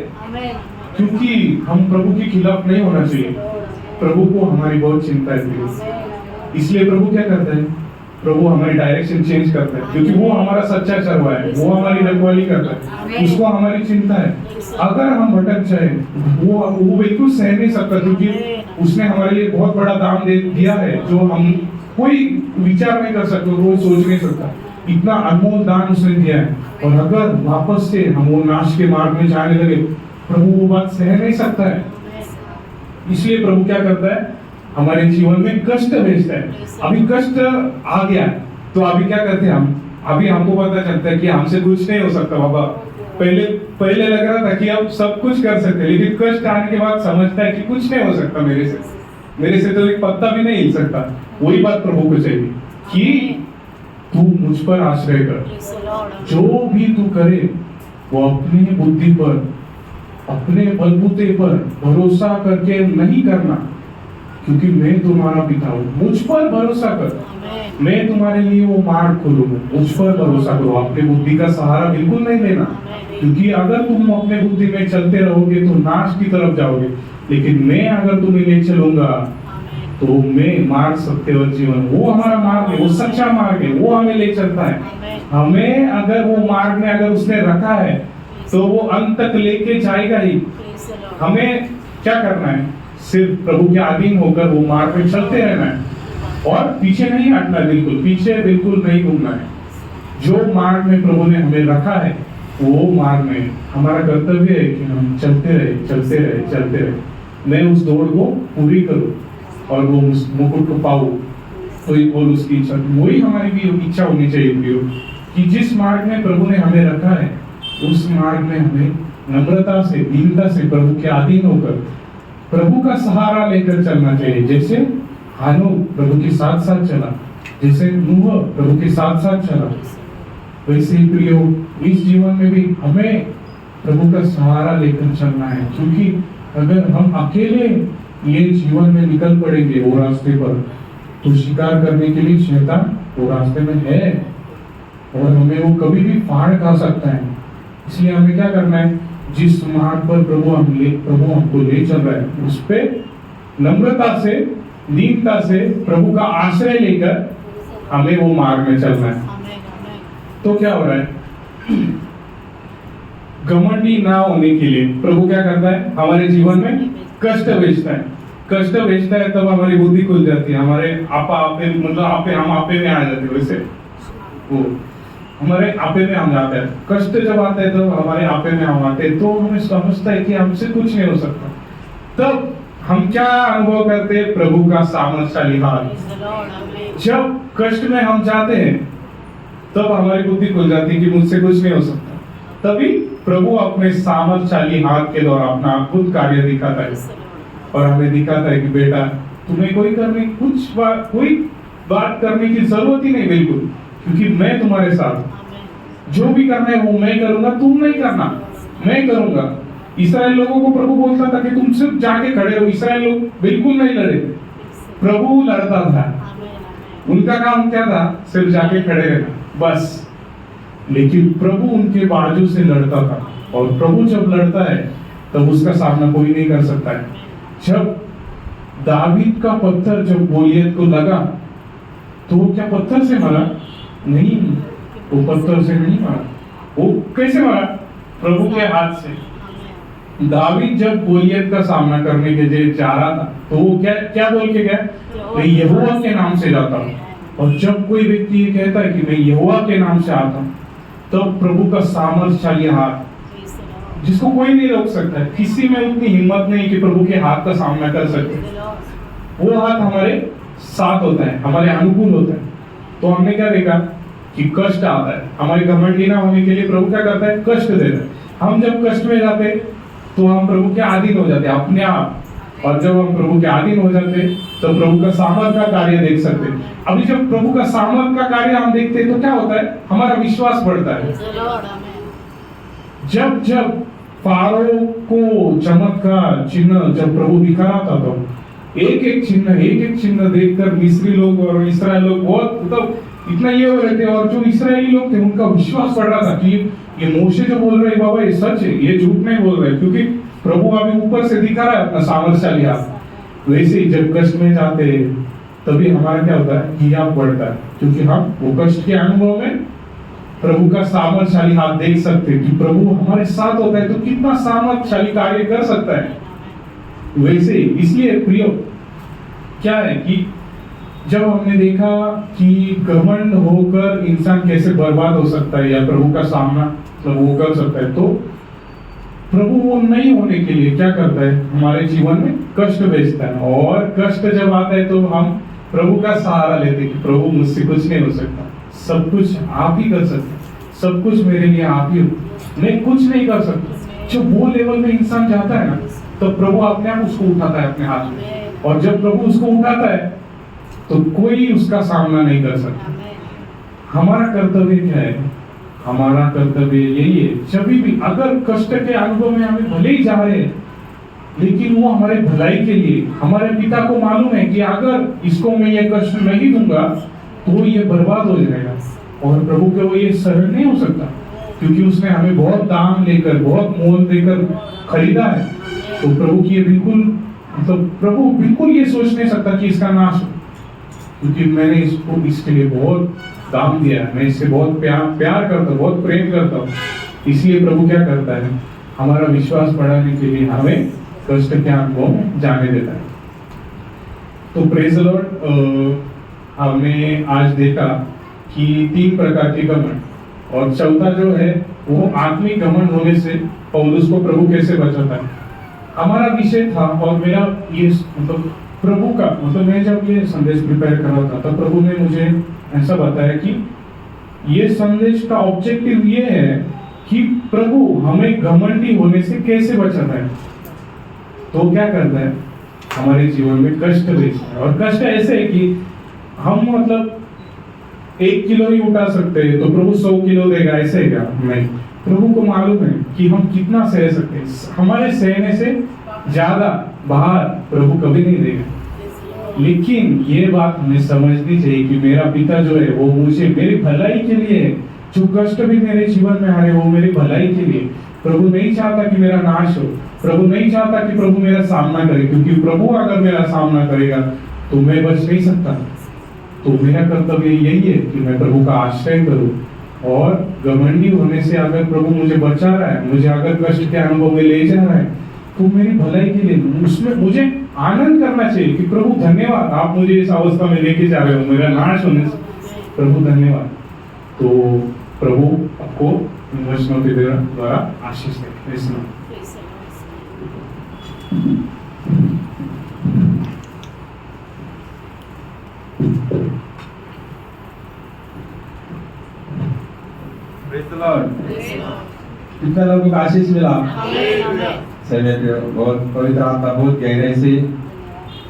क्योंकि हम प्रभु के खिलाफ नहीं होना चाहिए। प्रभु को हमारी बहुत चिंता है, इसलिए प्रभु क्या करता है, प्रभु हमारी डायरेक्शन चेंज करता है, क्योंकि वो हमारा सच्चा चरवा है, वो हमारी रखवाली करता है, उसको हमारी चिंता है। अगर हम भटक जाए, वो बिल्कुल सह नहीं सकता, क्योंकि उसने हमारे लिए बहुत बड़ा दाम दे दिया है जो हम कोई विचार नहीं कर सकते, वो सोच नहीं सकता। इतना अनमोल दान उसने दिया है, और अगर वापस से हम वो नाश के मार्ग में जाने लगे, प्रभु वो बात सह नहीं सकता है। इसलिए प्रभु क्या करता है, हमारे जीवन में कष्ट भेजता है। अभी कष्ट आ गया तो अभी क्या करते हैं हम, अभी हमको पता चलता है कि हमसे कुछ नहीं हो सकता बाबा। पहले लग रहा था कि अब सब कुछ कर सकते, लेकिन कष्ट आने के बाद समझता है कि कुछ नहीं हो सकता मेरे से तो एक पत्ता भी नहीं हिल सकता। वही बात प्रभु को चाहिए कि तू मुझ पर आश्रय कर, जो भी तू करे वो अपनी बुद्धि पर, अपने बलबूते पर भरोसा करके नहीं करना, क्योंकि मैं तुम्हारा पिता हूँ। मुझ पर भरोसा कर, मैं तुम्हारे लिए वो मार्ग खोलूंगा, मुझ पर भरोसा करो। अपनी बुद्धि का सहारा बिल्कुल नहीं लेना, क्योंकि अगर तुम अपने बुद्धि में चलते रहोगे तो नाश की तरफ जाओगे। लेकिन मैं अगर तुम्हें ले चलूंगा तो मैं मार्ग, सत्य और जीवन, वो हमारा मार्ग है, वो सच्चा मार्ग है, वो हमें ले चलता है। हमें अगर वो मार्ग में अगर उसने रखा है तो वो अंत तक लेके जाएगा ही। हमें क्या करना है, सिर्फ प्रभु के अधीन होकर वो मार्ग में चलते रहना है और पीछे नहीं हटना, पीछे बिल्कुल नहीं घूमना है। जो मार्ग में प्रभु ने हमें रखा है वो मार्ग में हमारा कर्तव्य है कि हम चलते रहे। मैं उस दौड़ को पूरी करूं और वो उस मुकुट को पाऊं, तो एक और उसकी इच्छा, वही हमारी भी इच्छा होनी चाहिए कि जिस मार्ग में प्रभु ने हमें रखा है उस मार्ग में हमें नम्रता से, दीनता से प्रभु के अधीन होकर प्रभु का सहारा लेकर चलना चाहिए। जैसे हानोक प्रभु के साथ साथ चला, जैसे नूह प्रभु के साथ साथ चला, वैसे ही प्रियो इस जीवन में भी हमें प्रभु का सहारा लेकर चलना है। क्योंकि अगर हम अकेले ये जीवन में निकल पड़ेंगे वो रास्ते पर, तो शिकार करने के लिए शैतान वो रास्ते में है और हमें वो कभी भी फाड़ खा सकता है। इसलिए हमें क्या करना है, जिस मार्ग पर प्रभु हमको ले चल रहा है उस पे नम्रता से, दीनता से प्रभु का आश्रय लेकर हमें वो मार्ग में चलना है। तो क्या हो रहा है, घमंडी ना होने के लिए प्रभु क्या करता है, हमारे जीवन में कष्ट भेजता है तब हमारी बुद्धि खुल जाती है, हमारे हम आपे में आ जाते हैं। वैसे वो हमारे आपे में हम जाते हैं, कष्ट जब आते हैं तो हमारे आपे में हम आते हैं, तो हमें समझता है कि हमसे कुछ नहीं हो सकता। तब हम क्या अनुभव करते हैं? प्रभु का सामर्थ्यशाली हाथ। जब कष्ट में हम जाते हैं तब हमारी बुद्धि खुल जाती है कि मुझसे कुछ नहीं हो सकता। तभी प्रभु अपने सामर्थ्यशाली हाथ के द्वारा अपना अद्भुत कार्य दिखाता है और हमें दिखाता है कि बेटा तुम्हें कोई बात करने की जरूरत ही नहीं, बिल्कुल, क्योंकि मैं तुम्हारे साथ। जो भी करना है वो मैं करूंगा, तुम नहीं करना, मैं करूंगा। इस्राएल लोगों को प्रभु बोलता था कि तुम सिर्फ जाके खड़े रहो। इस्राएल लोग बिल्कुल नहीं लड़े, प्रभु लड़ता था। उनका काम क्या था? सिर्फ जाके खड़े रहना, बस। लेकिन प्रभु उनके बाजू से लड़ता था, और प्रभु जब लड़ता है तब उसका सामना कोई नहीं कर सकता है। जब दावीद का पत्थर जब गोलियत को लगा तो वो क्या पत्थर से मरा? नहीं, वो पत्थर से नहीं मरा। वो कैसे मरा? प्रभु के हाथ से। दावीद जब गोलियत का सामना करने के लिए जा रहा था तो वो क्या बोल के गया? मैं यहोवा के नाम से जाता हूँ। और जब कोई व्यक्ति ये कहता है कि मैं यहोवा के नाम से आता हूँ, तब प्रभु का सामर्थ्यशाली हाथ, जिसको कोई नहीं रोक सकता है, किसी में उतनी हिम्मत नहीं कि प्रभु के हाथ का सामना कर सके, वो हाथ हमारे साथ होता है, हमारे अनुकूल होता है। तो हमने क्या देखा कि कष्ट आता है, हमारे घमंडी ना होने के लिए प्रभु क्या करता है? कष्ट देता है। हम जब कष्ट में जाते तो हम प्रभु के अधीन हो जाते अपने आप, और जब हम प्रभु के अधीन हो जाते तो प्रभु का सामर्थ का कार्य देख सकते। अभी जब प्रभु का सामर्थ का कार्य हम देखते हैं तो क्या होता है? हमारा विश्वास बढ़ता है। जब फारो को चमत्कार चिन्ह जब प्रभु दिखा रहा था तो एक एक चिन्ह देखकर मिस्री लोग और इस्राएल लोग बहुत मतलब इतना ये हो रहे थे, और जो इस्राएली लोग थे उनका विश्वास बढ़ रहा था कि ये मोशे जो बोल रहे हैं बाबा ये सच है, ये झूठ नहीं बोल रहे, क्योंकि प्रभु अभी ऊपर से दिखा रहा है अपना सामर्थ्यशाली हाथ। वैसे ही जब कष्ट में जाते तभी हमारा क्या होता है? हियाव बढ़ता है, क्योंकि हम वो कष्ट के अनुभव में प्रभु का सामर्थ्यशाली हाथ देख सकते हैं कि प्रभु हमारे साथ होता है तो कितना सामर्थ्यशाली कार्य कर सकता है। वैसे इसलिए प्रियो क्या है कि जब हमने देखा कि घमंड होकर इंसान कैसे बर्बाद हो सकता है या प्रभु का सामना वो कर सकता है, तो प्रभु वो नहीं होने के लिए क्या करता है? हमारे जीवन में कष्ट भेजता है, और कष्ट जब आता है तो हम प्रभु का सहारा लेते हैं कि प्रभु मुझसे कुछ नहीं हो सकता, सब कुछ आप ही कर सकते, सब कुछ मेरे लिए आप ही हो, मैं कुछ नहीं कर सकता। जब वो लेवल में इंसान जाता है ना, तो प्रभु अपने आप उसको उठाता है अपने हाथ में, और जब प्रभु उसको उठाता है तो कोई उसका सामना नहीं कर सकता। हमारा कर्तव्य क्या है? हमारा कर्तव्य यही है, जब भी अगर कष्ट के अनुभव में हमें भले ही जा रहे हैं, लेकिन वो हमारे भलाई के लिए, हमारे पिता को मालूम है कि अगर इसको मैं ये कष्ट नहीं दूंगा तो ये बर्बाद हो जाएगा, और प्रभु के वो ये सहन नहीं हो सकता, क्योंकि उसने हमें बहुत दाम लेकर, बहुत मोल देकर खरीदा है। तो प्रभु की ये बिल्कुल मतलब प्रभु बिल्कुल ये सोच नहीं सकता कि इसका नाश हो, क्योंकि मैंने इसको इसके लिए बहुत दाम दिया है, मैं इससे बहुत प्यार करता हूँ, बहुत प्रेम करता हूँ। इसलिए प्रभु क्या करता है? हमारा विश्वास बढ़ाने के लिए हमें कष्ट के अनुभव में जाने देता है। तो प्रेज द लॉर्ड, हमने आज देखा कि 3 प्रकार के घमंड, और चौथा जो है वो आत्मिक घमंड होने से पौलुस को प्रभु कैसे बचाता है, हमारा विषय था। और मेरा ये मतलब प्रभु का मतलब मैं जब ये संदेश प्रिपेयर कर रहा था तब प्रभु ने मुझे ऐसा बताया कि ये संदेश का ऑब्जेक्टिव ये है कि प्रभु हमें घमंडी होने से कैसे बचाता है। तो क्या करता है? हमारे जीवन में कष्ट देता है, और कष्ट ऐसे है कि हम मतलब 1 किलो ही उठा सकते हैं तो प्रभु 100 किलो देगा, ऐसे है क्या? नहीं, प्रभु को मालूम है कि हम कितना सह सकते हैं, हमारे सहने से ज्यादा बाहर प्रभु कभी नहीं देगा। लेकिन ये बात हमें समझनी चाहिए कि मेरा पिता जो है वो मुझे मेरी भलाई के लिए, जो कष्ट भी मेरे जीवन में आ रहे वो मेरी भलाई के लिए। प्रभु नहीं चाहता कि मेरा नाश हो, प्रभु नहीं चाहता कि प्रभु मेरा सामना करे, क्योंकि प्रभु अगर मेरा सामना करेगा तो मैं बच नहीं सकता। तो मेरा कर्तव्य यही है कि मैं प्रभु का आश्रय करूं, और घमंडी होने से अगर प्रभु मुझे बचा रहा है, मुझे अगर कष्ट के अनुभव में ले जा रहा है, तो मेरी भलाई के लिए उसमें मुझे आनंद करना चाहिए कि प्रभु धन्यवाद, आप मुझे इस अवस्था में लेके जा रहे हो, मेरा नाश होने से प्रभु धन्यवाद। तो प्रभु आपको वचनों के द्वारा आशीष दे। Praise the Lord. कितना लोगों को आशीष मिला? सभी बहुत पवित्र आत्मा बहुत गहराई से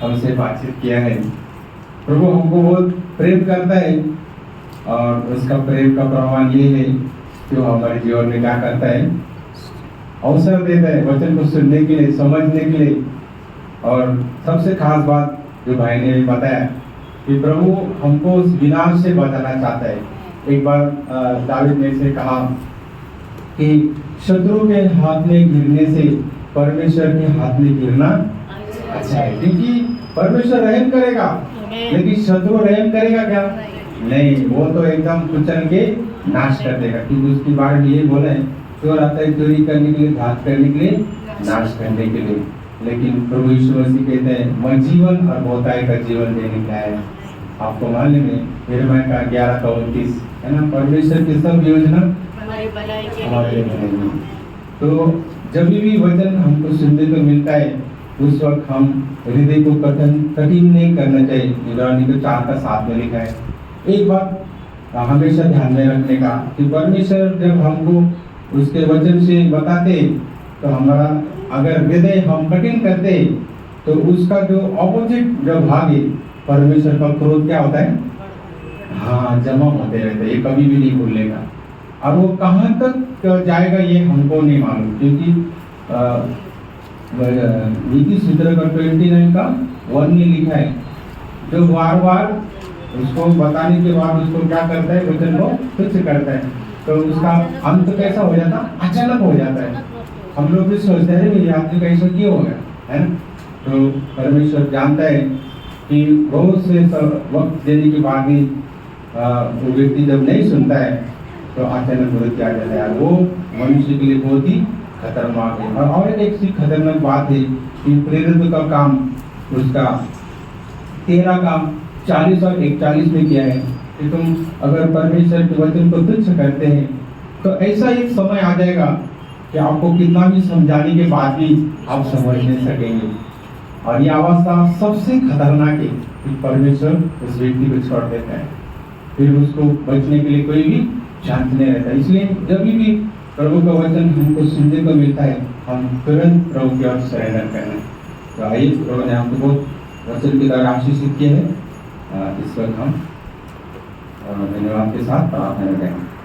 हमसे बातचीत किया है। प्रभु हमको बहुत प्रेम करता है और उसका प्रेम का प्रमाण ये है कि वो हमारे जीवन में क्या करता है, अवसर देता है वचन को सुनने के लिए, समझने के लिए। और सबसे खास बात जो भाई ने भी बताया कि प्रभु हमको उस विनाश से बचाना चाहता है। एक बार दाऊद ने से कहा कि शत्रु के हाथ में गिरने से परमेश्वर के हाथ में गिरना अच्छा है, क्योंकि परमेश्वर रहम करेगा, लेकिन शत्रु रहम करेगा क्या? नहीं, वो तो एकदम कुचल के नाश कर देगा। क्योंकि उसकी बारे में ये बोले, चोर आता है चोरी करने के लिए, घात करने के लिए, नाश करने के लिए, लेकिन प्रभु यीशु मसीह कहते हैं मैं जीवन और बहुतायत का जीवन देने का है। आपको मालूम है यिर्मयाह का 11:29 है ना, परमेश्वर की सब योजना हमारे भलाई के लिए। तो जब भी वचन हमको सुनने को मिलता है उस वक्त हम हृदय को कठिन नहीं करना चाहिए। इब्रानी को 4 का 7 में लिखा है। एक बात हमेशा ध्यान में रखने का कि परमेश्वर जब हमको उसके वचन से बताते तो हमारा अगर हृदय हम कठिन करते तो उसका जो ऑपोजिट जो भाग है परमेश्वर का क्रोध क्या होता है, हाँ, जमा होते रहते, ये कभी भी नहीं भूलेगा। और वो कहाँ तक जाएगा ये हमको नहीं मालूम, क्योंकि नीति सूत्र का 29 का 1 में लिखा है, जो बार बार उसको बताने के बाद उसको क्या करता है, वचन को तुच्छ करता है, तो उसका अंत कैसा हो जाता, अचानक हो जाता है। हम लोग भी सोचते हैं ये आदमी कैसा क्यों हो गया, है ना? तो परमेश्वर जानता है कि बहुत से वक्त देने के बाद भी वो व्यक्ति जब नहीं सुनता है तो अचानक मृत्यु आ जाता है। वो मनुष्य के लिए बहुत ही खतरनाक है। और एक सी खतरनाक बात है कि प्रेरित का काम उसका 13 काम 40 और 41 में किया है कि तुम अगर परमेश्वर के वचन को तुच्छ करते हैं तो ऐसा एक समय आ जाएगा कि आपको कितना भी समझाने के बाद भी आप समझ नहीं सकेंगे। और ये अवस्था सबसे खतरनाक है कि परमेश्वर उस व्यक्ति को छोड़ देता है, फिर उसको बचने के लिए कोई भी चांस नहीं रहता। इसलिए जब भी प्रभु का वचन हमको सुनने को मिलता है हम तुरंत प्रभु की ओर सरेंडर करना। तो आइए, प्रभु ने हमको बहुत वचन की तरह आशीषित किए हैं। इस वक्त हम धन्यवाद के साथ प्रार्थना करें।